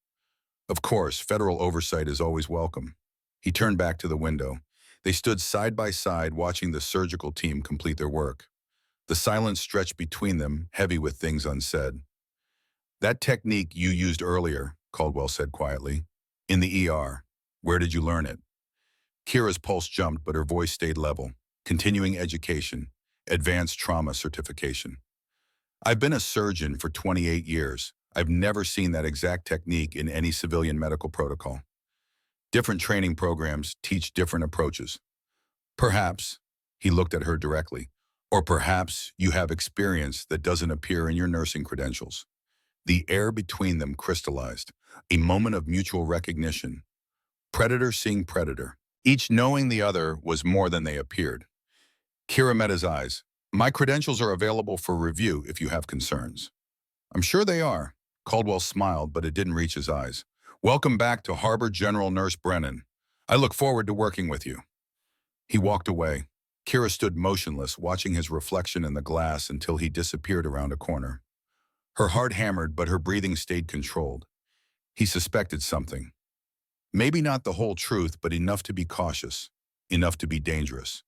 Of course, federal oversight is always welcome. He turned back to the window. They stood side by side, watching the surgical team complete their work. The silence stretched between them, heavy with things unsaid. "That technique you used earlier," Caldwell said quietly, "in the ER, where did you learn it?" Kira's pulse jumped, but her voice stayed level. "Continuing education, advanced trauma certification. I've been a surgeon for 28 years. I've never seen that exact technique in any civilian medical protocol. Different training programs teach different approaches. Perhaps," he looked at her directly, "or perhaps you have experience that doesn't appear in your nursing credentials." The air between them crystallized, a moment of mutual recognition. Predator seeing predator, each knowing the other was more than they appeared. Kira met his eyes. "My credentials are available for review if you have concerns." "I'm sure they are." Caldwell smiled, but it didn't reach his eyes. "Welcome back to Harbor General Nurse Brennan. I look forward to working with you." He walked away. Kira stood motionless, watching his reflection in the glass until he disappeared around a corner. Her heart hammered, but her breathing stayed controlled. He suspected something. Maybe not the whole truth, but enough to be cautious, enough to be dangerous.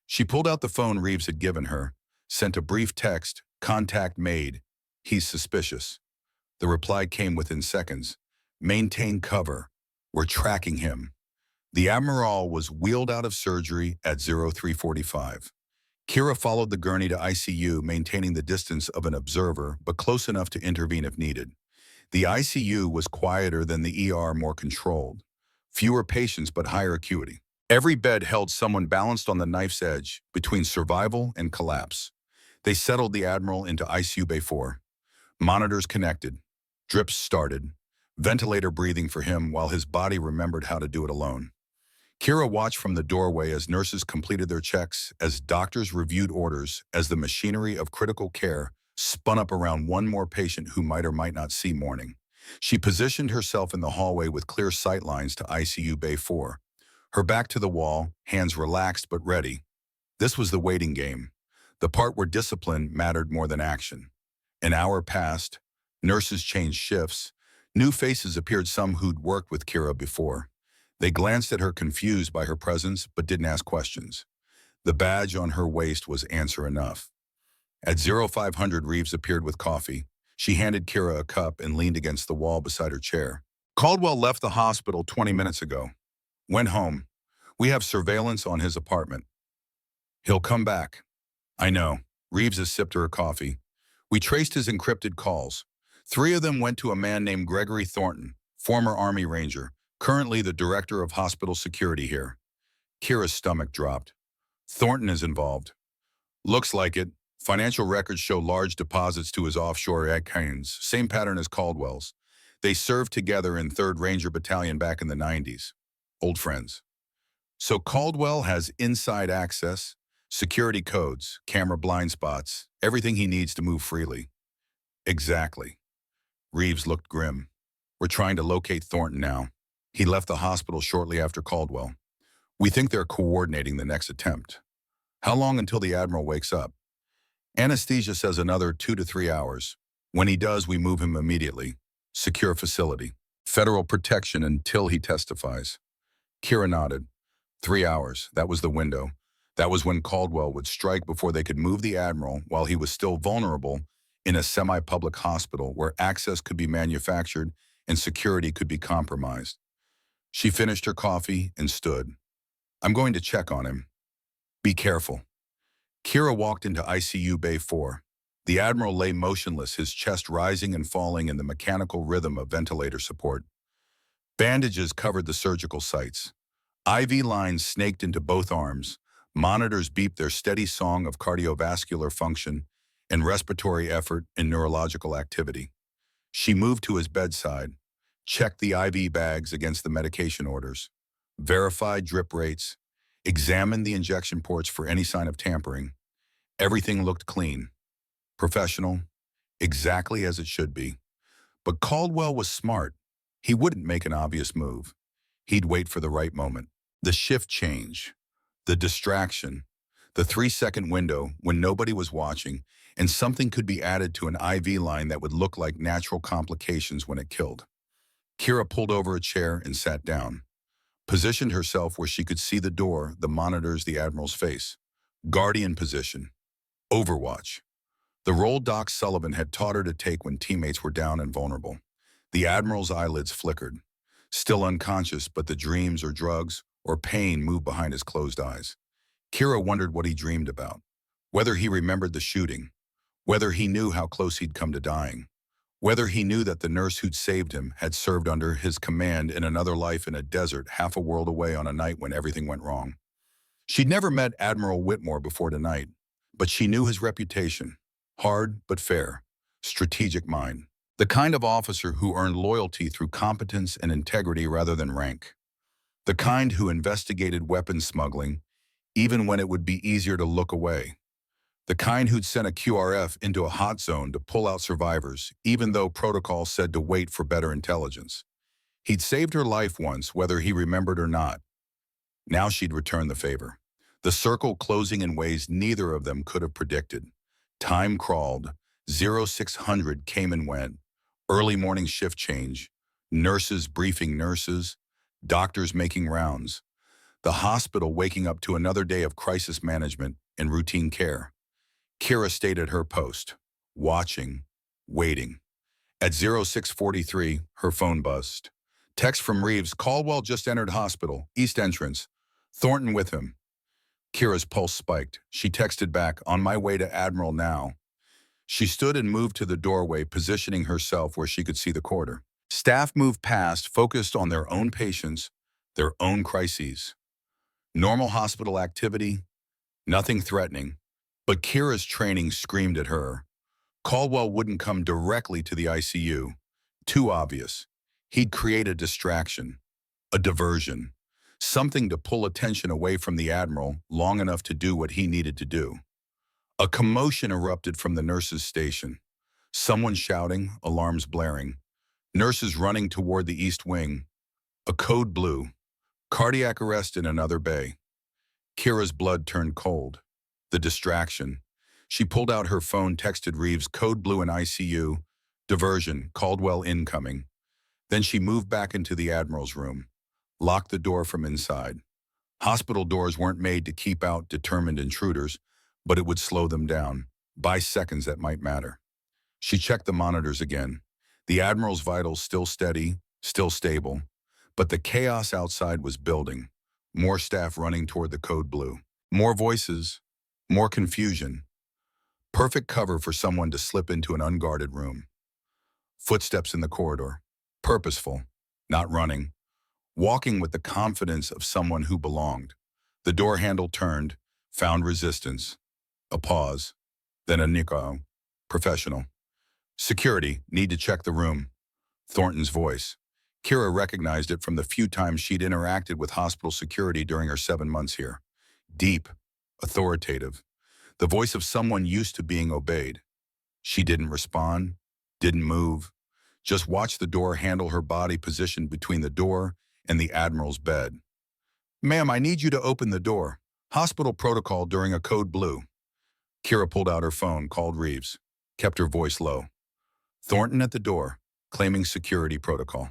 She pulled out the phone Reeves had given her, sent a brief text, "Contact made. He's suspicious." The reply came within seconds. "Maintain cover. We're tracking him." The Admiral was wheeled out of surgery at 03:45. Kira followed the gurney to ICU, maintaining the distance of an observer, but close enough to intervene if needed. The ICU was quieter than the ER, more controlled. Fewer patients, but higher acuity. Every bed held someone balanced on the knife's edge between survival and collapse. They settled the Admiral into ICU Bay 4. Monitors connected. Drips started. Ventilator breathing for him while his body remembered how to do it alone. Kira watched from the doorway as nurses completed their checks, as doctors reviewed orders, as the machinery of critical care spun up around one more patient who might or might not see morning. She positioned herself in the hallway with clear sight lines to ICU Bay 4. Her back to the wall, hands relaxed but ready. This was the waiting game, the part where discipline mattered more than action. An hour passed. Nurses changed shifts. New faces appeared, some who'd worked with Kira before. They glanced at her, confused by her presence, but didn't ask questions. The badge on her waist was answer enough. At 0500, Reeves appeared with coffee. She handed Kira a cup and leaned against the wall beside her chair. Caldwell left the hospital 20 minutes ago. Went home. We have surveillance on his apartment. He'll come back. I know. Reeves has sipped her coffee. We traced his encrypted calls. 3 of them went to a man named Gregory Thornton, former Army Ranger, currently the director of hospital security here. Kira's stomach dropped. Thornton is involved. Looks like it. Financial records show large deposits to his offshore accounts, same pattern as Caldwell's. They served together in 3rd Ranger Battalion back in the 90s. Old friends. So Caldwell has inside access, security codes, camera blind spots, everything he needs to move freely. Exactly. Reeves looked grim. We're trying to locate Thornton now. He left the hospital shortly after Caldwell. We think they're coordinating the next attempt. How long until the Admiral wakes up? Anesthesia says another 2 to 3 hours. When he does, we move him immediately. Secure facility. Federal protection until he testifies. Kira nodded. 3 hours. That was the window. That was when Caldwell would strike before they could move the Admiral while he was still vulnerable in a semi-public hospital where access could be manufactured and security could be compromised. She finished her coffee and stood. I'm going to check on him. Be careful. Kira walked into ICU Bay 4. The Admiral lay motionless, his chest rising and falling in the mechanical rhythm of ventilator support. Bandages covered the surgical sites. IV lines snaked into both arms. Monitors beeped their steady song of cardiovascular function and respiratory effort and neurological activity. She moved to his bedside, checked the IV bags against the medication orders, verified drip rates, examined the injection ports for any sign of tampering. Everything looked clean, professional, exactly as it should be. But Caldwell was smart. He wouldn't make an obvious move. He'd wait for the right moment. The shift change, the distraction, the 3-second window when nobody was watching, and something could be added to an IV line that would look like natural complications when it killed. Kira pulled over a chair and sat down, positioned herself where she could see the door, the monitors, the Admiral's face. Guardian position. Overwatch. The role Doc Sullivan had taught her to take when teammates were down and vulnerable. The Admiral's eyelids flickered. Still unconscious, but the dreams or drugs or pain moved behind his closed eyes. Kira wondered what he dreamed about. Whether he remembered the shooting. Whether he knew how close he'd come to dying. Whether he knew that the nurse who'd saved him had served under his command in another life in a desert half a world away on a night when everything went wrong. She'd never met Admiral Whitmore before tonight, but she knew his reputation. Hard but fair. Strategic mind. The kind of officer who earned loyalty through competence and integrity rather than rank. The kind who investigated weapons smuggling, even when it would be easier to look away. The kind who'd sent a QRF into a hot zone to pull out survivors, even though protocol said to wait for better intelligence. He'd saved her life once, whether he remembered or not. Now she'd return the favor. The circle closing in ways neither of them could have predicted. Time crawled. 0600 came and went. Early morning shift change. Nurses briefing nurses. Doctors making rounds. The hospital waking up to another day of crisis management and routine care. Kira stayed at her post, watching, waiting. At 0643, her phone buzzed. Text from Reeves, Caldwell just entered hospital, east entrance. Thornton with him. Kira's pulse spiked. She texted back, on my way to Admiral now. She stood and moved to the doorway, positioning herself where she could see the corridor. Staff moved past, focused on their own patients, their own crises. Normal hospital activity, nothing threatening. But Kira's training screamed at her. Caldwell wouldn't come directly to the ICU. Too obvious. He'd create a distraction, a diversion, something to pull attention away from the Admiral long enough to do what he needed to do. A commotion erupted from the nurses' station. Someone shouting, alarms blaring. Nurses running toward the East Wing. A code blue. Cardiac arrest in another bay. Kira's blood turned cold. The distraction. She pulled out her phone, texted Reeves, code blue in ICU, diversion, Caldwell incoming. Then she moved back into the Admiral's room, locked the door from inside. Hospital doors weren't made to keep out determined intruders, but it would slow them down, by seconds that might matter. She checked the monitors again. The Admiral's vitals still steady, still stable, but the chaos outside was building. More staff running toward the code blue. More voices, more confusion. Perfect cover for someone to slip into an unguarded room. Footsteps in the corridor. Purposeful, not running. Walking with the confidence of someone who belonged. The door handle turned, found resistance. A pause, then a nico. Professional. Security, need to check the room. Thornton's voice. Kira recognized it from the few times she'd interacted with hospital security during her 7 months here. Deep, authoritative. The voice of someone used to being obeyed. She didn't respond, didn't move, just watched the door handle, her body positioned between the door and the Admiral's bed. Ma'am, I need you to open the door. Hospital protocol during a code blue. Kira pulled out her phone, called Reeves, kept her voice low. Thornton at the door, claiming security protocol.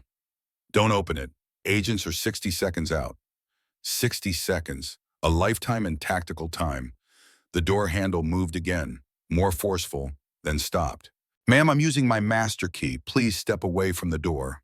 Don't open it. Agents are 60 seconds out. 60 seconds, a lifetime in tactical time. The door handle moved again, more forceful, then stopped. Ma'am, I'm using my master key. Please step away from the door.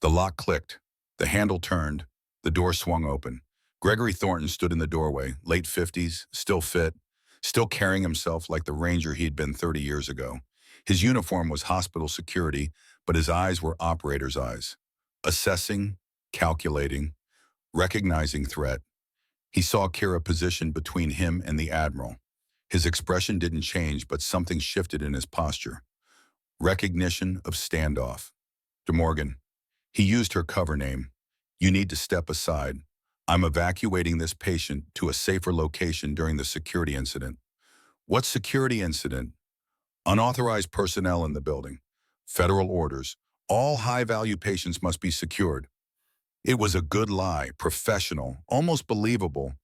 The lock clicked. The handle turned. The door swung open. Gregory Thornton stood in the doorway, late 50s, still fit, still carrying himself like the Ranger he'd been 30 years ago. His uniform was hospital security, but his eyes were operator's eyes. Assessing, calculating, recognizing threat. He saw Kira positioned between him and the Admiral. His expression didn't change, but something shifted in his posture. Recognition of standoff. De Morgan. He used her cover name. You need to step aside. I'm evacuating this patient to a safer location during the security incident. What security incident? Unauthorized personnel in the building. Federal orders. All high-value patients must be secured. It was a good lie, professional, almost believable.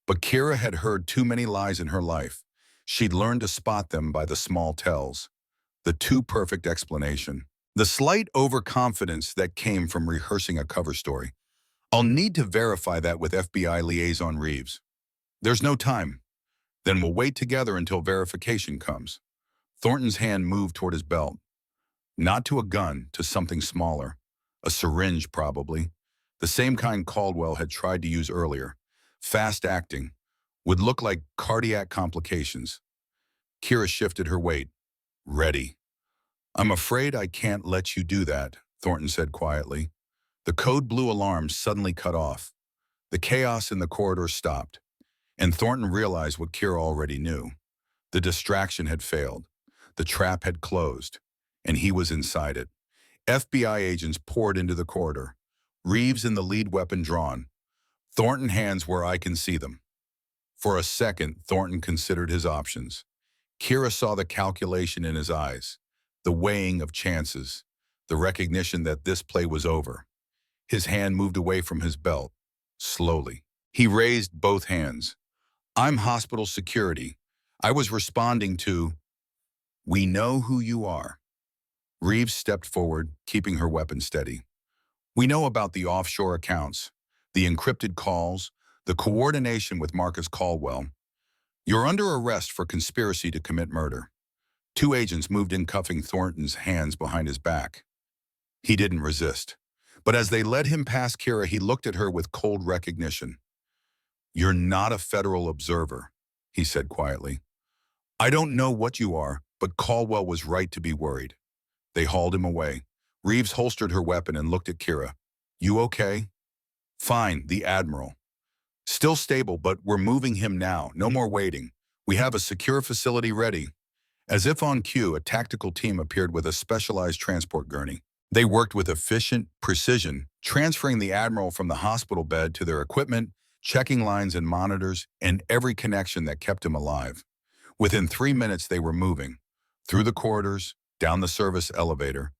But Kira had heard too many lies in her life. She'd learned to spot them by the small tells. The too perfect explanation. The slight overconfidence that came from rehearsing a cover story. I'll need to verify that with FBI liaison Reeves. There's no time. Then we'll wait together until verification comes. Thornton's hand moved toward his belt. Not to a gun, to something smaller. A syringe, probably. The same kind Caldwell had tried to use earlier. Fast-acting. Would look like cardiac complications. Kira shifted her weight. Ready. I'm afraid I can't let you do that, Thornton said quietly. The code blue alarm suddenly cut off. The chaos in the corridor stopped. And Thornton realized what Kira already knew. The distraction had failed. The trap had closed. And he was inside it. FBI agents poured into the corridor. Reeves in the lead weapon drawn. Thornton hands where I can see them. For a second, Thornton considered his options. Kira saw the calculation in his eyes, the weighing of chances, the recognition that this play was over. His hand moved away from his belt, slowly. He raised both hands. I'm hospital security. I was responding to, we know who you are. Reeves stepped forward, keeping her weapon steady. We know about the offshore accounts, the encrypted calls, the coordination with Marcus Caldwell. You're under arrest for conspiracy to commit murder. 2 agents moved in, cuffing Thornton's hands behind his back. He didn't resist. But as they led him past Kira, he looked at her with cold recognition. You're not a federal observer, he said quietly. I don't know what you are, but Caldwell was right to be worried. They hauled him away. Reeves holstered her weapon and looked at Kira. You okay? Fine, the Admiral. Still stable, but we're moving him now. No more waiting. We have a secure facility ready. As if on cue, a tactical team appeared with a specialized transport gurney. They worked with efficient precision, transferring the Admiral from the hospital bed to their equipment, checking lines and monitors, and every connection that kept him alive. Within 3 minutes, they were moving. Through the corridors, down the service elevator,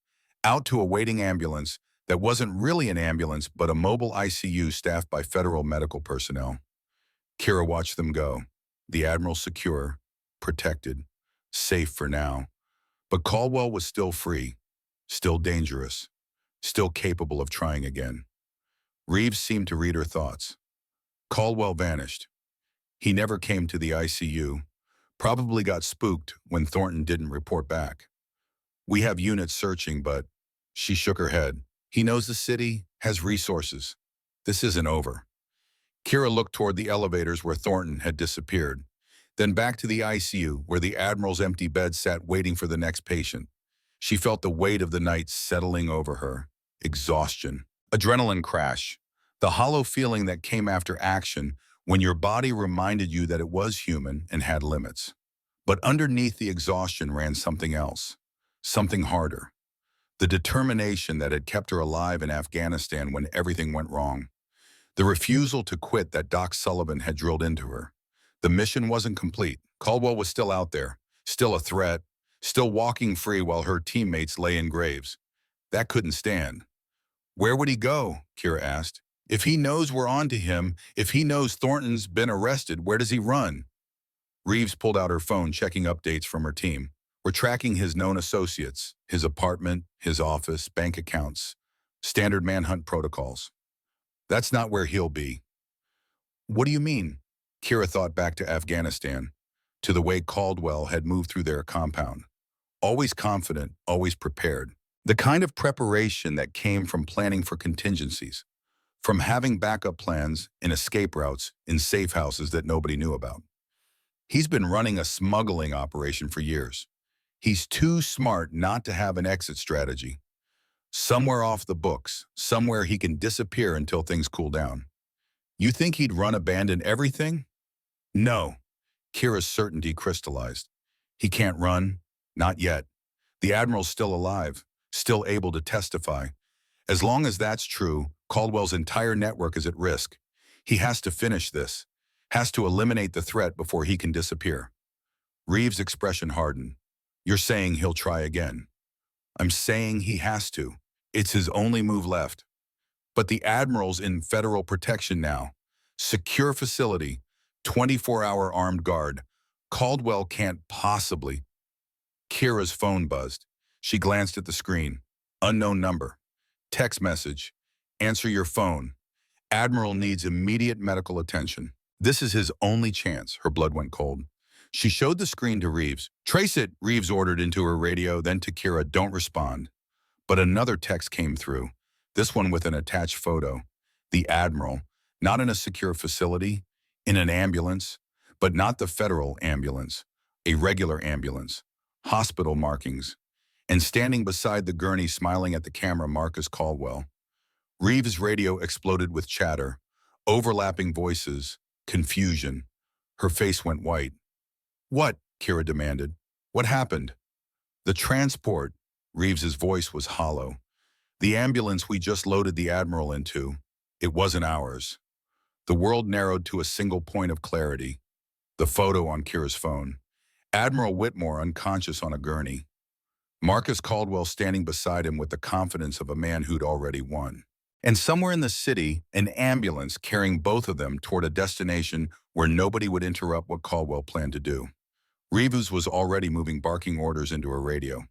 out to a waiting ambulance that wasn't really an ambulance but a mobile ICU staffed by federal medical personnel. Kira watched them go. The Admiral secure, protected, safe for now. But Caldwell was still free, still dangerous, still capable of trying again. Reeves seemed to read her thoughts. Caldwell vanished. He never came to the ICU, probably got spooked when Thornton didn't report back. We have units searching, but she shook her head. He knows the city, has resources. This isn't over. Kira looked toward the elevators where Thornton had disappeared, then back to the ICU where the Admiral's empty bed sat waiting for the next patient. She felt the weight of the night settling over her. Exhaustion. Adrenaline crash. The hollow feeling that came after action when your body reminded you that it was human and had limits. But underneath the exhaustion ran something else. Something harder. The determination that had kept her alive in Afghanistan when everything went wrong. The refusal to quit that Doc Sullivan had drilled into her. The mission wasn't complete. Caldwell was still out there, still a threat, still walking free while her teammates lay in graves. That couldn't stand. Where would he go? Kira asked. If he knows we're on to him, if he knows Thornton's been arrested, where does he run? Reeves pulled out her phone, checking updates from her team. We're tracking his known associates, his apartment, his office, bank accounts, standard manhunt protocols. That's not where he'll be. What do you mean? Kira thought back to Afghanistan, to the way Caldwell had moved through their compound. Always confident, always prepared. The kind of preparation that came from planning for contingencies, from having backup plans and escape routes in safe houses that nobody knew about. He's been running a smuggling operation for years. He's too smart not to have an exit strategy. Somewhere off the books, somewhere he can disappear until things cool down. You think he'd run abandon everything? No. Kira's certainty crystallized. He can't run, not yet. The Admiral's still alive, still able to testify. As long as that's true, Caldwell's entire network is at risk. He has to finish this, has to eliminate the threat before he can disappear. Reeves' expression hardened. You're saying he'll try again. I'm saying he has to. It's his only move left. But the Admiral's in federal protection now. Secure facility, 24-hour armed guard. Caldwell can't possibly. Kira's phone buzzed. She glanced at the screen. Unknown number. Text message. Answer your phone. Admiral needs immediate medical attention. This is his only chance. Her blood went cold. She showed the screen to Reeves. Trace it, Reeves ordered into her radio, then to Kira, don't respond. But another text came through, this one with an attached photo. The Admiral, not in a secure facility, in an ambulance, but not the federal ambulance, a regular ambulance, hospital markings, and standing beside the gurney smiling at the camera, Marcus Caldwell. Reeves' radio exploded with chatter, overlapping voices, confusion. Her face went white. What? Kira demanded. What happened? The transport. Reeves's voice was hollow. The ambulance we just loaded the Admiral into, it wasn't ours. The world narrowed to a single point of clarity. The photo on Kira's phone. Admiral Whitmore unconscious on a gurney. Marcus Caldwell standing beside him with the confidence of a man who'd already won. And somewhere in the city, an ambulance carrying both of them toward a destination where nobody would interrupt what Caldwell planned to do. Reeves was already moving barking orders into her radio.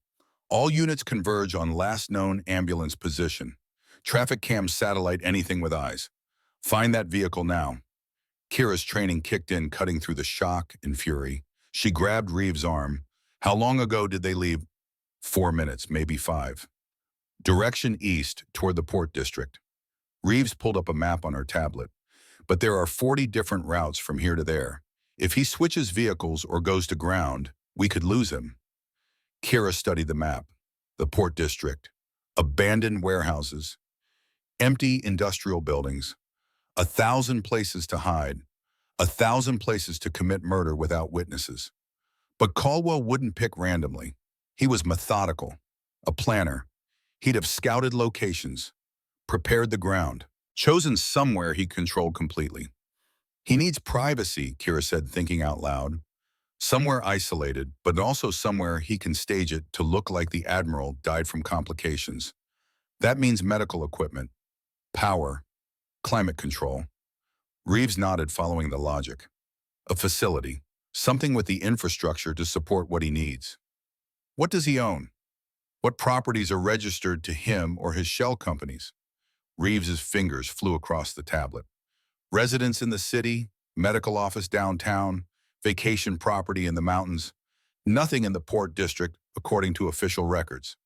All units converge on last known ambulance position. Traffic cam satellite anything with eyes. Find that vehicle now. Kira's training kicked in, cutting through the shock and fury. She grabbed Reeves' arm. How long ago did they leave? 4 minutes, maybe 5. Direction east, toward the Port District. Reeves pulled up a map on her tablet. But there are 40 different routes from here to there. If he switches vehicles or goes to ground, we could lose him. Kira studied the map. The Port District. Abandoned warehouses. Empty industrial buildings. 1,000 places to hide. 1,000 places to commit murder without witnesses. But Caldwell wouldn't pick randomly. He was methodical, a planner. He'd have scouted locations, prepared the ground, chosen somewhere he controlled completely. He needs privacy, Kira said, thinking out loud. Somewhere isolated, but also somewhere he can stage it to look like the Admiral died from complications. That means medical equipment, power, climate control. Reeves nodded, following the logic. A facility, something with the infrastructure to support what he needs. What does he own? What properties are registered to him or his shell companies? Reeves's fingers flew across the tablet. Residence in the city, medical office downtown, vacation property in the mountains. Nothing in the Port District, according to official records.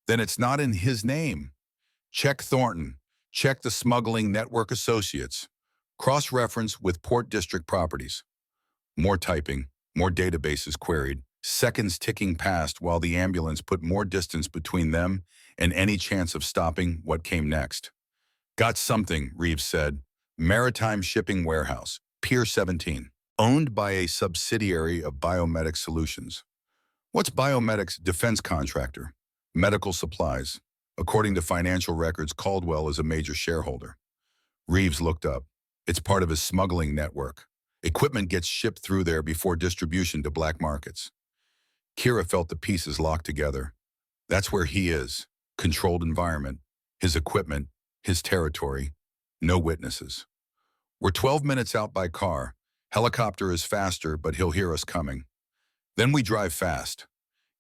Then it's not in his name. Check Thornton. Check the Smuggling Network Associates. Cross-reference with Port District properties. More typing, more databases queried, seconds ticking past while the ambulance put more distance between them and any chance of stopping what came next. Got something, Reeves said. Maritime Shipping Warehouse, Pier 17, owned by a subsidiary of Biomedics Solutions. What's Biomedics' defense contractor? Medical supplies. According to financial records, Caldwell is a major shareholder. Reeves looked up. It's part of his smuggling network. Equipment gets shipped through there before distribution to black markets. Kira felt the pieces locked together. That's where he is. Controlled environment. His equipment. His territory. No witnesses. We're 12 minutes out by car. Helicopter is faster, but he'll hear us coming. Then we drive fast.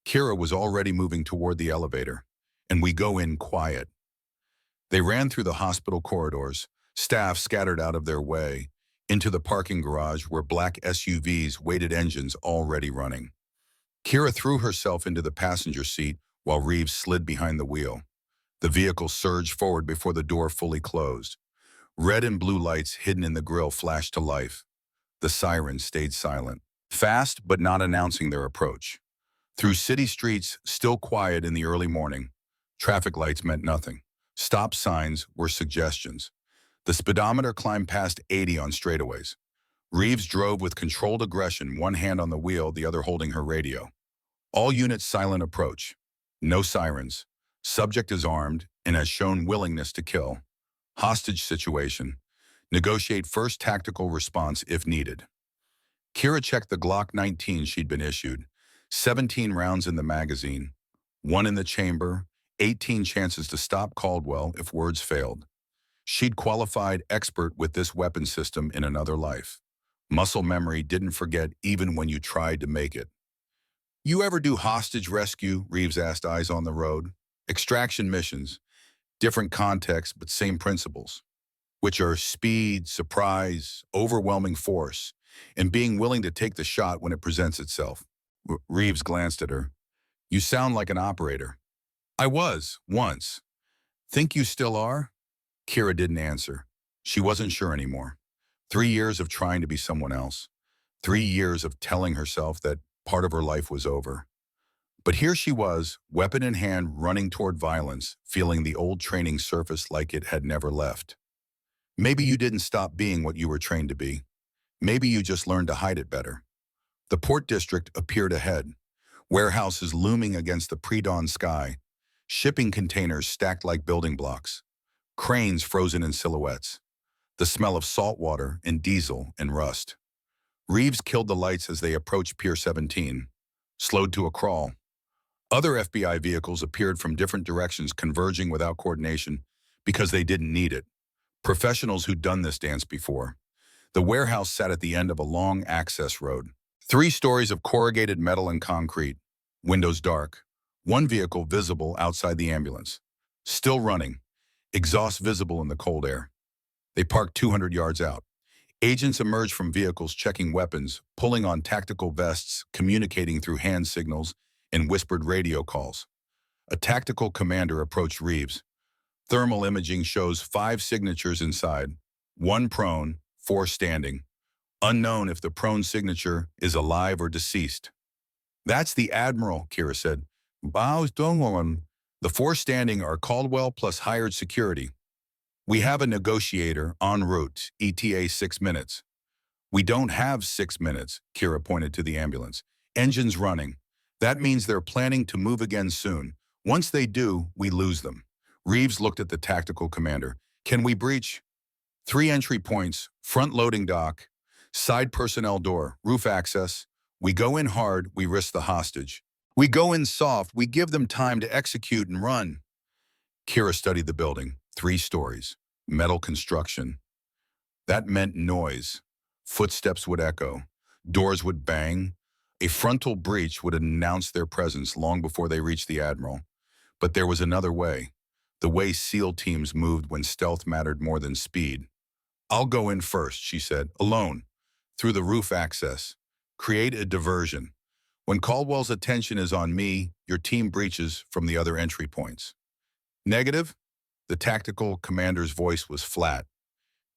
Kira was already moving toward the elevator, and we go in quiet. They ran through the hospital corridors, staff scattered out of their way, into the parking garage where black SUVs waited, engines already running. Kira threw herself into the passenger seat while Reeves slid behind the wheel. The vehicle surged forward before the door fully closed. Red and blue lights hidden in the grille flashed to life. The sirens stayed silent, fast but not announcing their approach. Through city streets, still quiet in the early morning, traffic lights meant nothing. Stop signs were suggestions. The speedometer climbed past 80 on straightaways. Reeves drove with controlled aggression, one hand on the wheel, the other holding her radio. All units silent approach. No sirens. Subject is armed and has shown willingness to kill. Hostage situation. Negotiate first tactical response if needed. Kira checked the Glock 19 she'd been issued. 17 rounds in the magazine. 1 in the chamber. 18 chances to stop Caldwell if words failed. She'd qualified expert with this weapon system in another life. Muscle memory didn't forget even when you tried to make it. You ever do hostage rescue? Reeves asked, eyes on the road. Extraction missions. Different context, but same principles, which are speed, surprise, overwhelming force, and being willing to take the shot when it presents itself. Reeves glanced at her. You sound like an operator. I was, once. Think you still are? Kira didn't answer. She wasn't sure anymore. 3 years of trying to be someone else. 3 years of telling herself that part of her life was over. But here she was, weapon in hand, running toward violence, feeling the old training surface like it had never left. Maybe you didn't stop being what you were trained to be. Maybe you just learned to hide it better. The Port District appeared ahead, warehouses looming against the pre-dawn sky, shipping containers stacked like building blocks, cranes frozen in silhouettes, the smell of salt water and diesel and rust. Reeves killed the lights as they approached Pier 17, slowed to a crawl. Other FBI vehicles appeared from different directions, converging without coordination because they didn't need it. Professionals who'd done this dance before. The warehouse sat at the end of a long access road. 3 stories of corrugated metal and concrete. Windows dark. One vehicle visible outside the ambulance. Still running. Exhaust visible in the cold air. They parked 200 yards out. Agents emerged from vehicles checking weapons, pulling on tactical vests, communicating through hand signals and whispered radio calls. A tactical commander approached Reeves. Thermal imaging shows 5 signatures inside. 1 prone, 4 standing. Unknown if the prone signature is alive or deceased. That's the Admiral, Kira said. The 4 standing are Caldwell plus hired security. We have a negotiator en route, ETA 6 minutes. We don't have 6 minutes, Kira pointed to the ambulance. Engines running. That means they're planning to move again soon. Once they do, we lose them. Reeves looked at the tactical commander. Can we breach? 3 entry points, front loading dock, side personnel door, roof access. We go in hard, we risk the hostage. We go in soft, we give them time to execute and run. Kira studied the building, 3 stories, metal construction. That meant noise. Footsteps would echo, doors would bang. A frontal breach would announce their presence long before they reached the Admiral. But there was another way, the way SEAL teams moved when stealth mattered more than speed. I'll go in first, she said, alone, through the roof access. Create a diversion. When Caldwell's attention is on me, your team breaches from the other entry points. Negative? The tactical commander's voice was flat.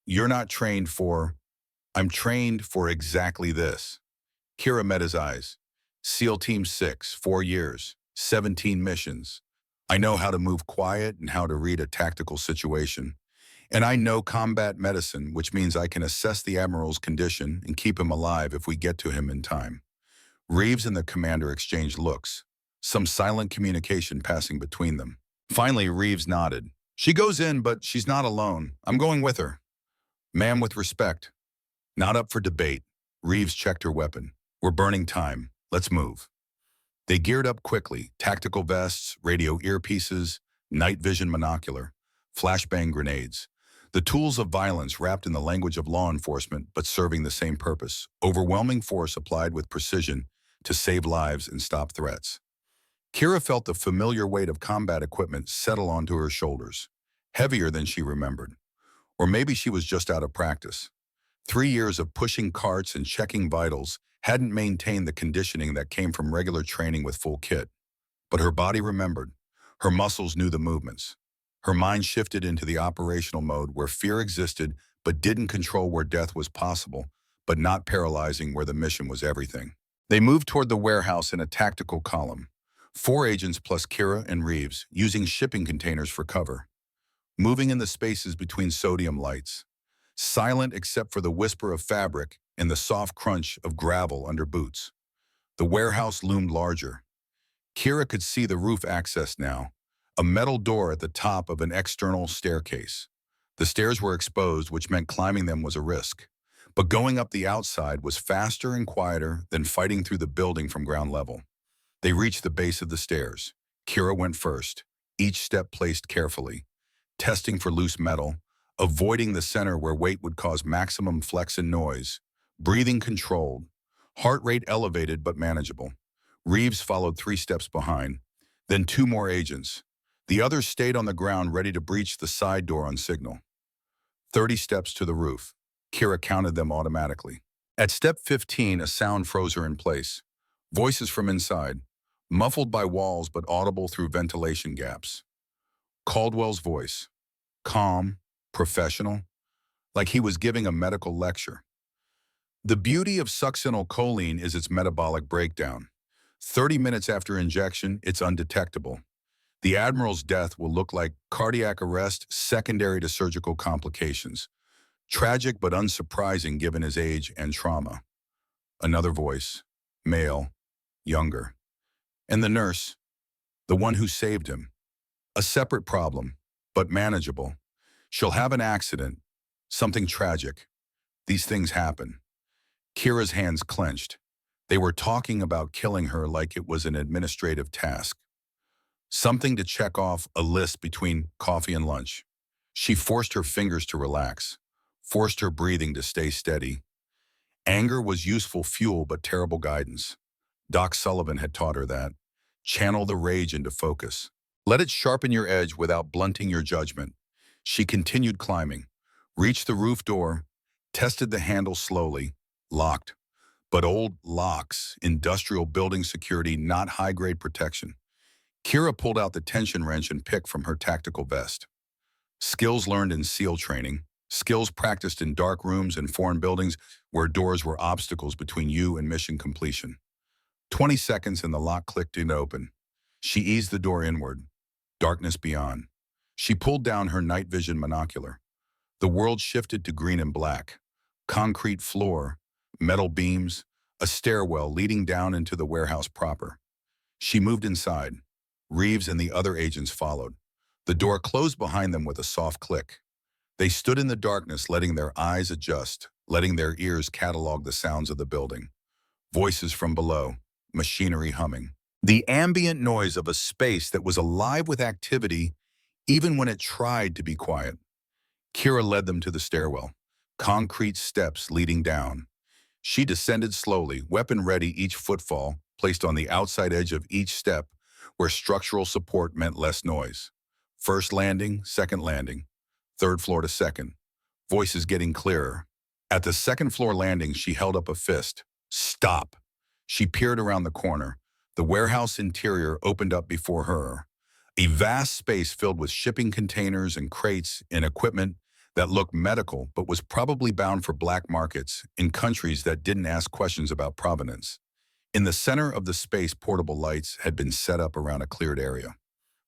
You're not trained for... I'm trained for exactly this. Kira met his eyes. SEAL Team 6, 4 years, 17 missions. I know how to move quiet and how to read a tactical situation. And I know combat medicine, which means I can assess the Admiral's condition and keep him alive if we get to him in time. Reeves and the commander exchanged looks, some silent communication passing between them. Finally, Reeves nodded. She goes in, but she's not alone. I'm going with her. Ma'am, with respect. Not up for debate. Reeves checked her weapon. We're burning time. Let's move. They geared up quickly. Tactical vests, radio earpieces, night vision monocular, flashbang grenades. The tools of violence wrapped in the language of law enforcement, but serving the same purpose. Overwhelming force applied with precision to save lives and stop threats. Kira felt the familiar weight of combat equipment settle onto her shoulders, heavier than she remembered. Or maybe she was just out of practice. 3 years of pushing carts and checking vitals hadn't maintained the conditioning that came from regular training with full kit. But her body remembered. Her muscles knew the movements. Her mind shifted into the operational mode where fear existed but didn't control where death was possible, but not paralyzing where the mission was everything. They moved toward the warehouse in a tactical column. 4 agents plus Kira and Reeves, using shipping containers for cover. Moving in the spaces between sodium lights. Silent except for the whisper of fabric and the soft crunch of gravel under boots. The warehouse loomed larger. Kira could see the roof access now, a metal door at the top of an external staircase. The stairs were exposed, which meant climbing them was a risk. But going up the outside was faster and quieter than fighting through the building from ground level. They reached the base of the stairs. Kira went first, each step placed carefully, testing for loose metal, avoiding the center where weight would cause maximum flex and noise, breathing controlled, heart rate elevated but manageable. Reeves followed 3 steps behind, then 2 more agents. The others stayed on the ground ready to breach the side door on signal. 30 steps to the roof. Kira counted them automatically. At step 15, a sound froze her in place. Voices from inside, muffled by walls but audible through ventilation gaps. Caldwell's voice, calm, professional, like he was giving a medical lecture. The beauty of succinylcholine is its metabolic breakdown. 30 minutes after injection, it's undetectable. The Admiral's death will look like cardiac arrest secondary to surgical complications. Tragic but unsurprising given his age and trauma. Another voice, male, younger. And the nurse, the one who saved him. A separate problem, but manageable. She'll have an accident, something tragic. These things happen. Kira's hands clenched. They were talking about killing her like it was an administrative task. Something to check off a list between coffee and lunch. She forced her fingers to relax, forced her breathing to stay steady. Anger was useful fuel but terrible guidance. Doc Sullivan had taught her that. Channel the rage into focus. Let it sharpen your edge without blunting your judgment. She continued climbing, reached the roof door, tested the handle slowly, locked. But old locks, industrial building security, not high-grade protection. Kira pulled out the tension wrench and pick from her tactical vest. Skills learned in SEAL training, skills practiced in dark rooms and foreign buildings where doors were obstacles between you and mission completion. 20 seconds and the lock clicked and open. She eased the door inward. Darkness beyond. She pulled down her night vision monocular. The world shifted to green and black. Concrete floor, metal beams, a stairwell leading down into the warehouse proper. She moved inside. Reeves and the other agents followed. The door closed behind them with a soft click. They stood in the darkness, letting their eyes adjust, letting their ears catalog the sounds of the building. Voices from below, machinery humming. The ambient noise of a space that was alive with activity even when it tried to be quiet. Kira led them to the stairwell, concrete steps leading down. She descended slowly, weapon ready, each footfall placed on the outside edge of each step where structural support meant less noise. First landing, second landing, third floor to second. Voices getting clearer. At the second floor landing, she held up a fist. Stop! She peered around the corner. The warehouse interior opened up before her. A vast space filled with shipping containers and crates and equipment that looked medical but was probably bound for black markets in countries that didn't ask questions about provenance. In the center of the space, portable lights had been set up around a cleared area.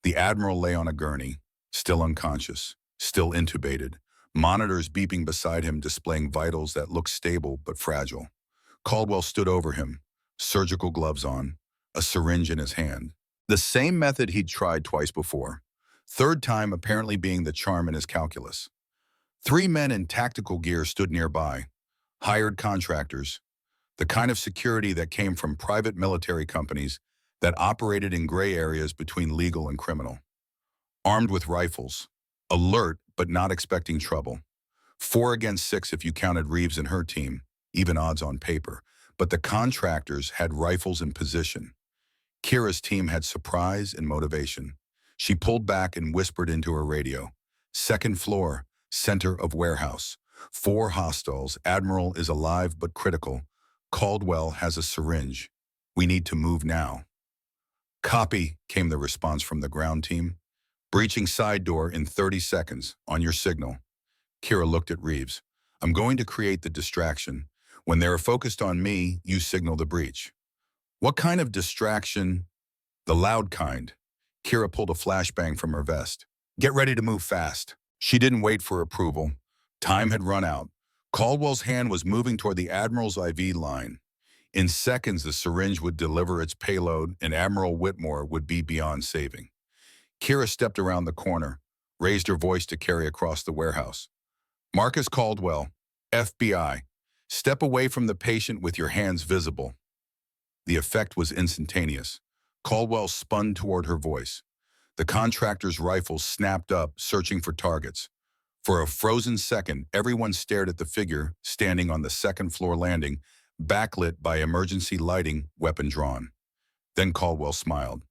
The Admiral lay on a gurney, still unconscious, still intubated, monitors beeping beside him displaying vitals that looked stable but fragile. Caldwell stood over him, surgical gloves on, a syringe in his hand. The same method he'd tried twice before, third time apparently being the charm in his calculus. 3 men in tactical gear stood nearby, hired contractors, the kind of security that came from private military companies that operated in gray areas between legal and criminal. Armed with rifles, alert but not expecting trouble. 4 against 6 if you counted Reeves and her team, even odds on paper. But the contractors had rifles in position. Kira's team had surprise and motivation. She pulled back and whispered into her radio. Second floor, center of warehouse. 4 hostiles. Admiral is alive but critical. Caldwell has a syringe. We need to move now. Copy, came the response from the ground team. Breaching side door in 30 seconds, on your signal. Kira looked at Reeves. I'm going to create the distraction. When they're focused on me, you signal the breach. What kind of distraction? The loud kind. Kira pulled a flashbang from her vest. Get ready to move fast. She didn't wait for approval. Time had run out. Caldwell's hand was moving toward the Admiral's IV line. In seconds, the syringe would deliver its payload, and Admiral Whitmore would be beyond saving. Kira stepped around the corner, raised her voice to carry across the warehouse. Marcus Caldwell, FBI. Step away from the patient with your hands visible. The effect was instantaneous. Caldwell spun toward her voice. The contractor's rifles snapped up, searching for targets. For a frozen second, everyone stared at the figure standing on the second floor landing, backlit by emergency lighting, weapon drawn. Then Caldwell smiled.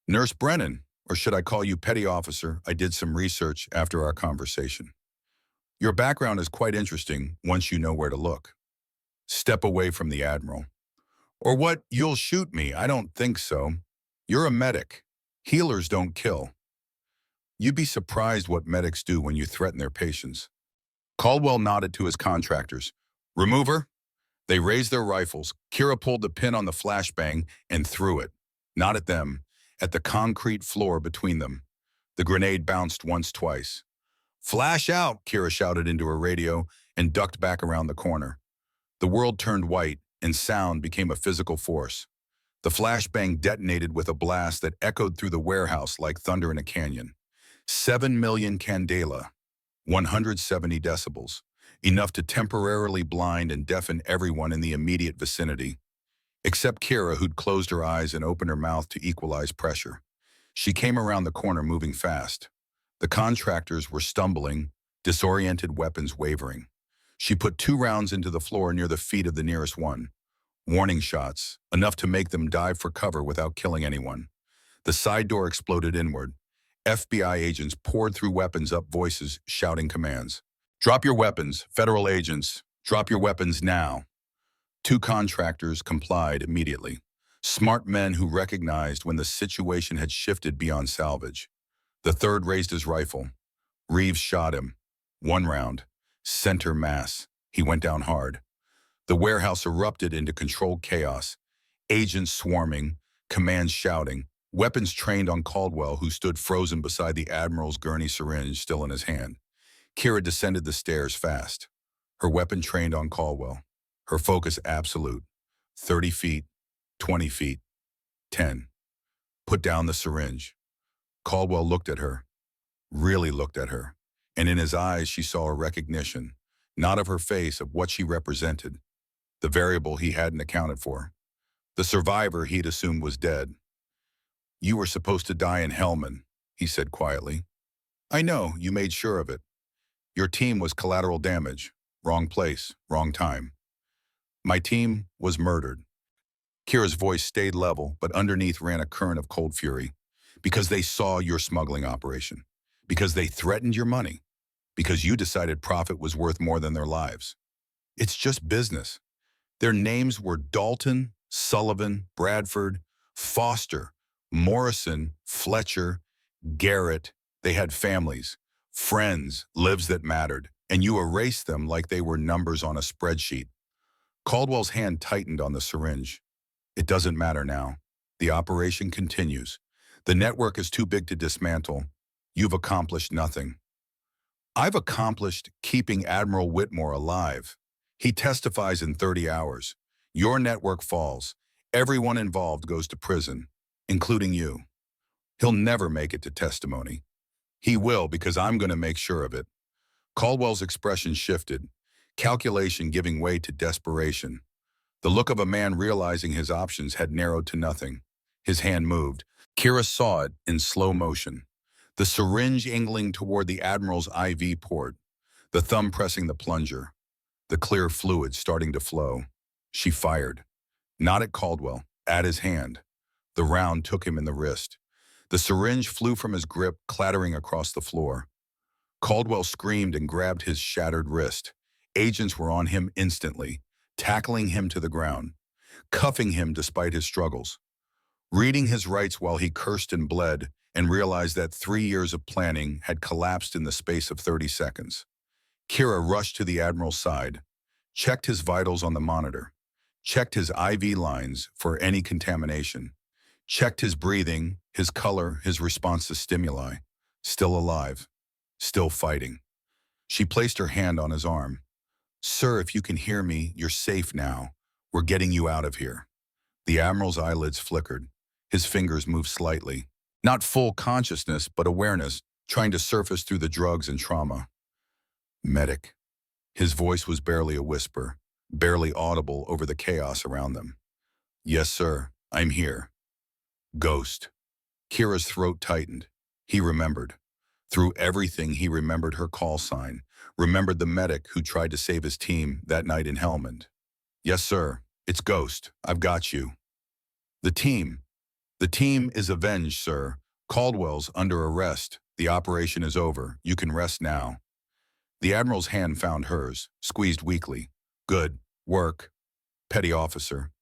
Nurse Brennan, or should I call you petty officer? I did some research after our conversation. Your background is quite interesting once you know where to look. Step away from the Admiral. Or what, you'll shoot me? I don't think so. You're a medic. Healers don't kill. You'd be surprised what medics do when you threaten their patients. Caldwell nodded to his contractors. Remove her? They raised their rifles. Kira pulled the pin on the flashbang and threw it. Not at them, at the concrete floor between them. The grenade bounced once, twice. Flash out, Kira shouted into her radio and ducked back around the corner. The world turned white and sound became a physical force. The flashbang detonated with a blast that echoed through the warehouse like thunder in a canyon. 7 million candela, 170 decibels, enough to temporarily blind and deafen everyone in the immediate vicinity, except Kira, who'd closed her eyes and opened her mouth to equalize pressure. She came around the corner moving fast. The contractors were stumbling, disoriented weapons wavering. She put 2 rounds into the floor near the feet of the nearest one. Warning shots, enough to make them dive for cover without killing anyone. The side door exploded inward. FBI agents poured through, weapons up, voices shouting commands. Drop your weapons, federal agents. Drop your weapons now. 2 contractors complied immediately. Smart men who recognized when the situation had shifted beyond salvage. The third raised his rifle. Reeves shot him. 1 round. Center mass. He went down hard. The warehouse erupted into controlled chaos. Agents swarming, commands shouting, weapons trained on Caldwell, who stood frozen beside the Admiral's gurney, syringe still in his hand. Kira descended the stairs fast, her weapon trained on Caldwell, Her focus absolute. 30 feet, 20 feet, 10. Put down the syringe. Caldwell looked at her, really looked at her, and in his eyes she saw a recognition, not of her face, of what she represented, the variable he hadn't accounted for. The survivor he'd assumed was dead. "You were supposed to die in Hellman," he said quietly. "I know, you made sure of it. Your team was collateral damage. Wrong place, wrong time. My team was murdered." Kira's voice stayed level, but underneath ran a current of cold fury. "Because they saw your smuggling operation. Because they threatened your money. Because you decided profit was worth more than their lives. It's just business." Their names were Dalton, Sullivan, Bradford, Foster, Morrison, Fletcher, Garrett. They had families, friends, lives that mattered, and you erased them like they were numbers on a spreadsheet. Caldwell's hand tightened on the syringe. "It doesn't matter now. The operation continues. The network is too big to dismantle. You've accomplished nothing." "I've accomplished keeping Admiral Whitmore alive. He testifies in 30 hours. Your network falls. Everyone involved goes to prison, including you. He'll never make it to testimony. He will, because I'm going to make sure of it." Caldwell's expression shifted, calculation giving way to desperation. The look of a man realizing his options had narrowed to nothing. His hand moved. Kira saw it in slow motion. The syringe angling toward the Admiral's IV port, the thumb pressing the plunger, the clear fluid starting to flow. She fired. Not at Caldwell, at his hand. The round took him in the wrist. The syringe flew from his grip, clattering across the floor. Caldwell screamed and grabbed his shattered wrist. Agents were on him instantly, tackling him to the ground, cuffing him despite his struggles, reading his rights while he cursed and bled, and realized that 3 years of planning had collapsed in the space of 30 seconds. Kira rushed to the Admiral's side, checked his vitals on the monitor, checked his IV lines for any contamination, checked his breathing, his color, his response to stimuli. Still alive, still fighting. She placed her hand on his arm. "Sir, if you can hear me, you're safe now. We're getting you out of here." The Admiral's eyelids flickered. His fingers moved slightly. Not full consciousness, but awareness, trying to surface through the drugs and trauma. "Medic." His voice was barely a whisper, barely audible over the chaos around them. "Yes, sir, I'm here." "Ghost." Kira's throat tightened. He remembered. Through everything, he remembered her call sign, remembered the medic who tried to save his team that night in Helmand. "Yes, sir, it's Ghost. I've got you." The team is avenged, sir. Caldwell's under arrest. The operation is over. You can rest now." The Admiral's hand found hers, squeezed weakly. "Good work, petty officer."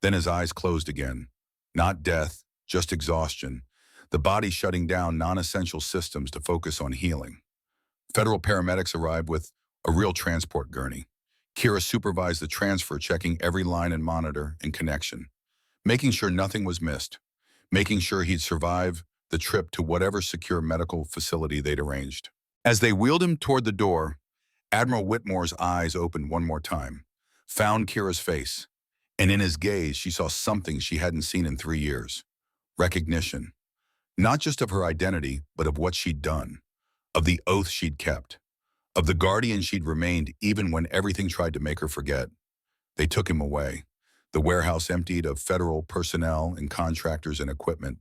Then his eyes closed again. Not death, just exhaustion. The body shutting down non-essential systems to focus on healing. Federal paramedics arrived with a real transport gurney. Kira supervised the transfer, checking every line and monitor and connection, making sure nothing was missed, making sure he'd survive the trip to whatever secure medical facility they'd arranged. As they wheeled him toward the door, Admiral Whitmore's eyes opened one more time, found Kira's face, and in his gaze she saw something she hadn't seen in 3 years. Recognition. Not just of her identity, but of what she'd done, of the oath she'd kept, of the guardian she'd remained even when everything tried to make her forget. They took him away. The warehouse emptied of federal personnel and contractors and equipment,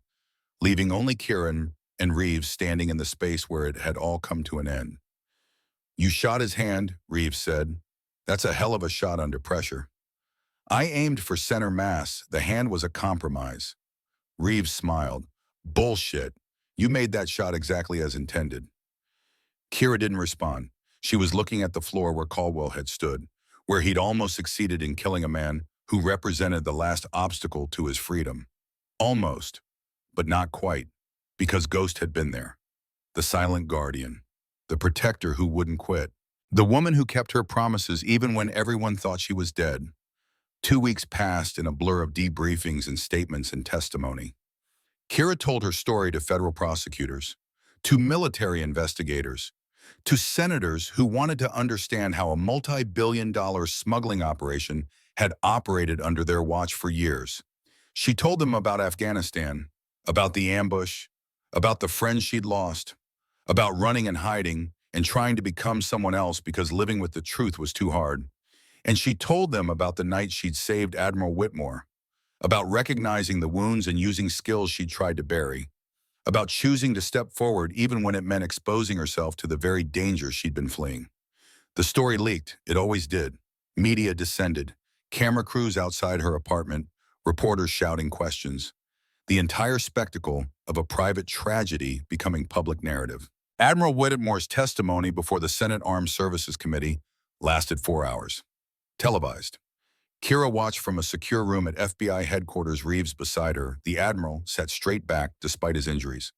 leaving only Kieran and Reeves standing in the space where it had all come to an end. "You shot his hand," Reeves said. "That's a hell of a shot under pressure." "I aimed for center mass. The hand was a compromise." Reeves smiled. "Bullshit. You made that shot exactly as intended." Kira didn't respond. She was looking at the floor where Caldwell had stood, where he'd almost succeeded in killing a man who represented the last obstacle to his freedom. Almost, but not quite, because Ghost had been there. The silent guardian, the protector who wouldn't quit, the woman who kept her promises even when everyone thought she was dead. 2 weeks passed in a blur of debriefings and statements and testimony. Kira told her story to federal prosecutors, to military investigators, to senators who wanted to understand how a multi-billion-dollar smuggling operation had operated under their watch for years. She told them about Afghanistan, about the ambush, about the friends she'd lost, about running and hiding and trying to become someone else because living with the truth was too hard. And she told them about the night she'd saved Admiral Whitmore, about recognizing the wounds and using skills she'd tried to bury, about choosing to step forward even when it meant exposing herself to the very danger she'd been fleeing. The story leaked. It always did. Media descended. Camera crews outside her apartment, reporters shouting questions. The entire spectacle of a private tragedy becoming public narrative. Admiral Whitmore's testimony before the Senate Armed Services Committee lasted 4 hours. Televised. Kira watched from a secure room at FBI headquarters. Reeves beside her. The admiral sat straight back despite his injuries.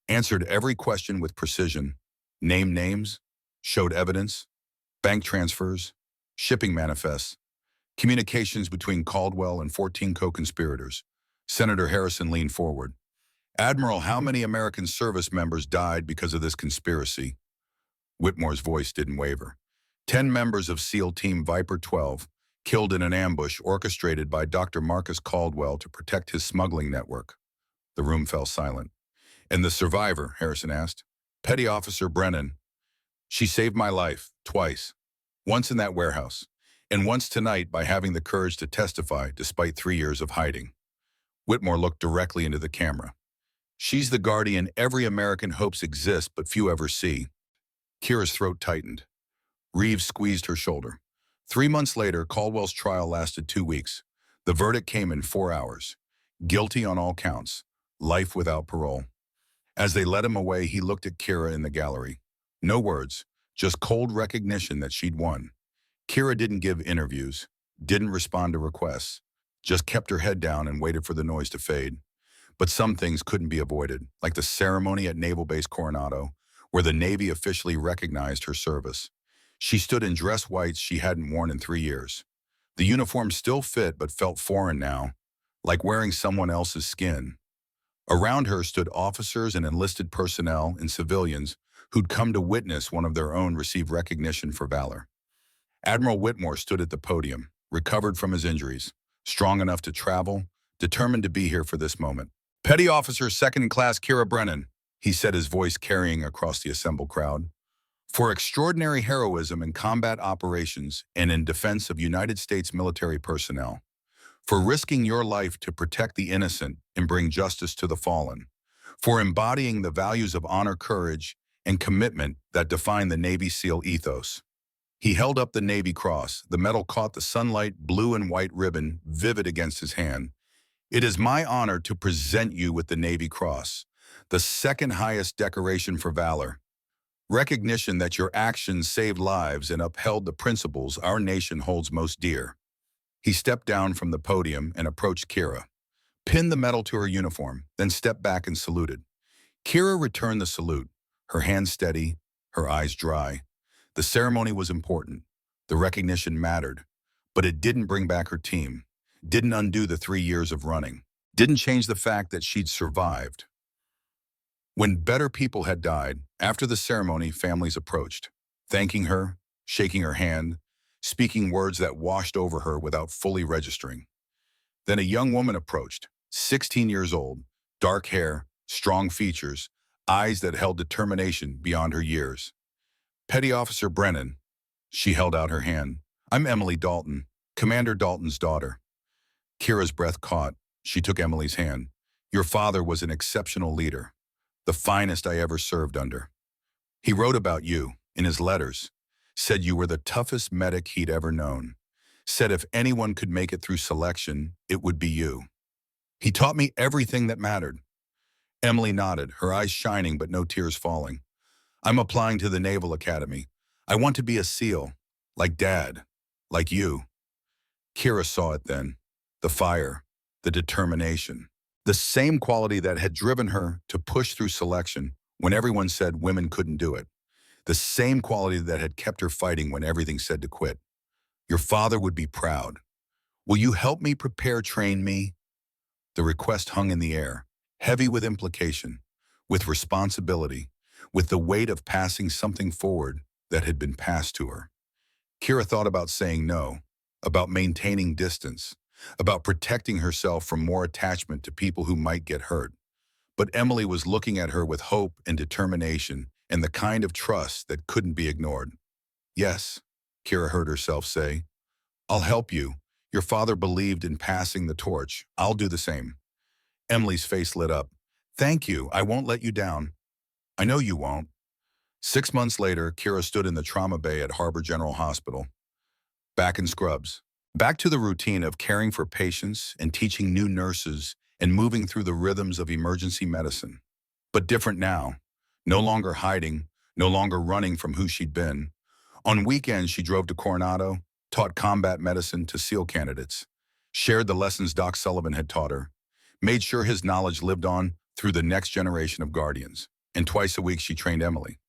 Answered every question with precision. Named names. Showed evidence. Bank transfers. Shipping manifests. Communications between Caldwell and 14 co-conspirators. Senator Harrison leaned forward. Admiral, how many American service members died because of this conspiracy? Whitmore's voice didn't waver. 10 members of SEAL Team Viper 12, killed in an ambush orchestrated by Dr. Marcus Caldwell to protect his smuggling network. The room fell silent. And the survivor, Harrison asked. Petty Officer Brennan. She saved my life, twice. Once in that warehouse, and once tonight by having the courage to testify despite 3 years of hiding. Whitmore looked directly into the camera. She's the guardian every American hopes exists but few ever see. Kira's throat tightened. Reeves squeezed her shoulder. 3 months later, Caldwell's trial lasted 2 weeks. The verdict came in 4 hours. Guilty on all counts. Life without parole. As they led him away, he looked at Kira in the gallery. No words, just cold recognition that she'd won. Kira didn't give interviews, didn't respond to requests, just kept her head down and waited for the noise to fade. But some things couldn't be avoided, like the ceremony at Naval Base Coronado, where the Navy officially recognized her service. She stood in dress whites she hadn't worn in 3 years. The uniform still fit but felt foreign now, like wearing someone else's skin. Around her stood officers and enlisted personnel and civilians who'd come to witness one of their own receive recognition for valor. Admiral Whitmore stood at the podium, recovered from his injuries, strong enough to travel, determined to be here for this moment. Petty Officer Second Class Kira Brennan, he said, his voice carrying across the assembled crowd. For extraordinary heroism in combat operations and in defense of United States military personnel. For risking your life to protect the innocent and bring justice to the fallen. For embodying the values of honor, courage, and commitment that define the Navy SEAL ethos. He held up the Navy Cross. The medal caught the sunlight, blue and white ribbon, vivid against his hand. It is my honor to present you with the Navy Cross, the second highest decoration for valor. Recognition that your actions saved lives and upheld the principles our nation holds most dear. He stepped down from the podium and approached Kira, pinned the medal to her uniform, then stepped back and saluted. Kira returned the salute, her hands steady, her eyes dry. The ceremony was important. The recognition mattered. But it didn't bring back her team, didn't undo the 3 years of running, didn't change the fact that she'd survived. When better people had died, after the ceremony, families approached, thanking her, shaking her hand, speaking words that washed over her without fully registering. Then a young woman approached, 16 years old, dark hair, strong features, eyes that held determination beyond her years. Petty Officer Brennan, she held out her hand. I'm Emily Dalton, Commander Dalton's daughter. Kira's breath caught. She took Emily's hand. Your father was an exceptional leader, the finest I ever served under. He wrote about you in his letters, said you were the toughest medic he'd ever known, said if anyone could make it through selection, it would be you. He taught me everything that mattered. Emily nodded, her eyes shining but no tears falling. I'm applying to the Naval Academy. I want to be a SEAL, like Dad, like you. Kira saw it then, the fire, the determination, the same quality that had driven her to push through selection when everyone said women couldn't do it, the same quality that had kept her fighting when everything said to quit. Your father would be proud. Will you help me prepare, train me? The request hung in the air, heavy with implication, with responsibility, with the weight of passing something forward that had been passed to her. Kira thought about saying no, about maintaining distance, about protecting herself from more attachment to people who might get hurt. But Emily was looking at her with hope and determination and the kind of trust that couldn't be ignored. Yes, Kira heard herself say, I'll help you. Your father believed in passing the torch. I'll do the same. Emily's face lit up. Thank you. I won't let you down. I know you won't. 6 months later, Kira stood in the trauma bay at Harbor General Hospital, back in scrubs. Back to the routine of caring for patients and teaching new nurses and moving through the rhythms of emergency medicine. But different now. No longer hiding, no longer running from who she'd been. On weekends, she drove to Coronado, taught combat medicine to SEAL candidates, shared the lessons Doc Sullivan had taught her, made sure his knowledge lived on through the next generation of Guardians. And twice a week, she trained Emily.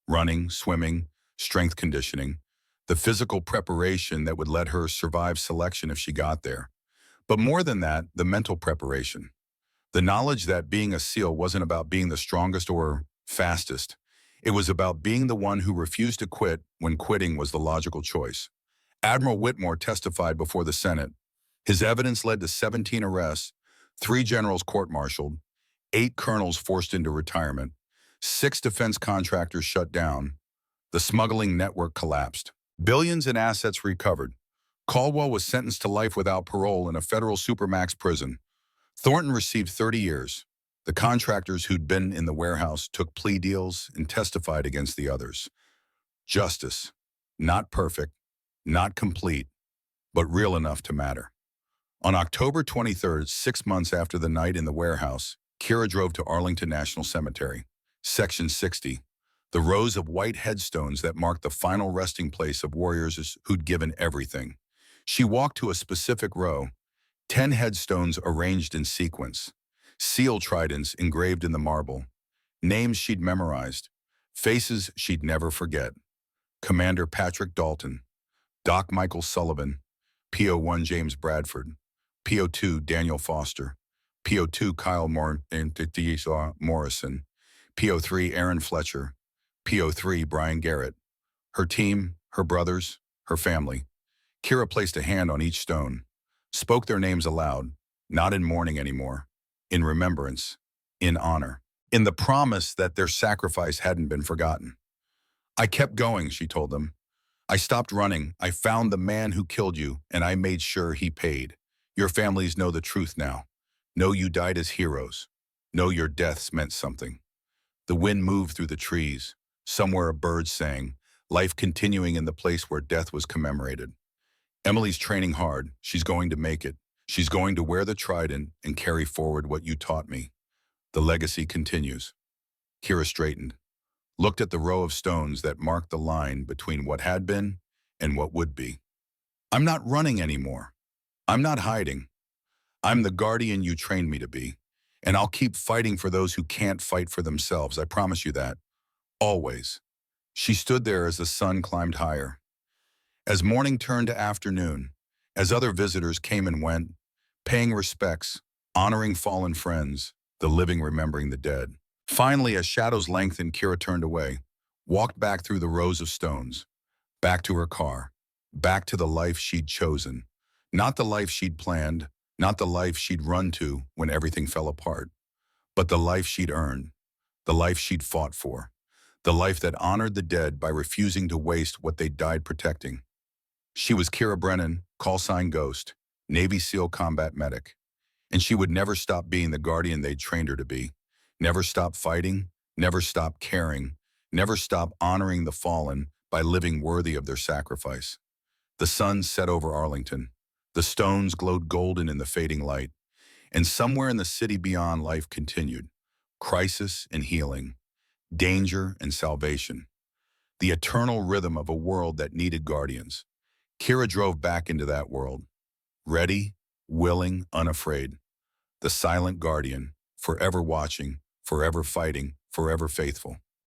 Running, swimming, strength conditioning, the physical preparation that would let her survive selection if she got there. But more than that, the mental preparation. The knowledge that being a SEAL wasn't about being the strongest or fastest. It was about being the one who refused to quit when quitting was the logical choice. Admiral Whitmore testified before the Senate. His evidence led to 17 arrests, 3 generals court-martialed, 8 colonels forced into retirement, 6 defense contractors shut down. The smuggling network collapsed. Billions in assets recovered. Caldwell was sentenced to life without parole in a federal supermax prison. Thornton received 30 years. The contractors who'd been in the warehouse took plea deals and testified against the others. Justice. Not perfect, not complete, but real enough to matter. On October 23rd, 6 months after the night in the warehouse, Kira drove to Arlington National Cemetery, Section 60, the rows of white headstones that marked the final resting place of warriors who'd given everything. She walked to a specific row, 10 headstones arranged in sequence, SEAL tridents engraved in the marble, names she'd memorized, faces she'd never forget. Commander Patrick Dalton, Doc Michael Sullivan, PO1 James Bradford, PO2 Daniel Foster, PO2 Kyle Morrison, PO3 Aaron Fletcher, PO3 Brian Garrett. Her team, her brothers, her family. Kira placed a hand on each stone, spoke their names aloud, not in mourning anymore, in remembrance, in honor, in the promise that their sacrifice hadn't been forgotten. I kept going, she told them. I stopped running. I found the man who killed you, and I made sure he paid. Your families know the truth now. Know you died as heroes. Know your deaths meant something. The wind moved through the trees. Somewhere a bird sang, life continuing in the place where death was commemorated. Emily's training hard. She's going to make it. She's going to wear the trident and carry forward what you taught me. The legacy continues. Kira straightened, looked at the row of stones that marked the line between what had been and what would be. I'm not running anymore. I'm not hiding. I'm the guardian you trained me to be, and I'll keep fighting for those who can't fight for themselves. I promise you that. Always. She stood there as the sun climbed higher. As morning turned to afternoon, as other visitors came and went, paying respects, honoring fallen friends, the living remembering the dead. Finally, as shadows lengthened, Kira turned away, walked back through the rows of stones, back to her car, back to the life she'd chosen. Not the life she'd planned, not the life she'd run to when everything fell apart, but the life she'd earned, the life she'd fought for, the life that honored the dead by refusing to waste what they died protecting. She was Kira Brennan, call sign Ghost, Navy SEAL combat medic, and she would never stop being the guardian they'd trained her to be, never stop fighting, never stop caring, never stop honoring the fallen by living worthy of their sacrifice. The sun set over Arlington. The stones glowed golden in the fading light, and somewhere in the city beyond, life continued. Crisis and healing, danger and salvation. The eternal rhythm of a world that needed guardians. Kira drove back into that world, ready, willing, unafraid. The silent guardian, forever watching, forever fighting, forever faithful.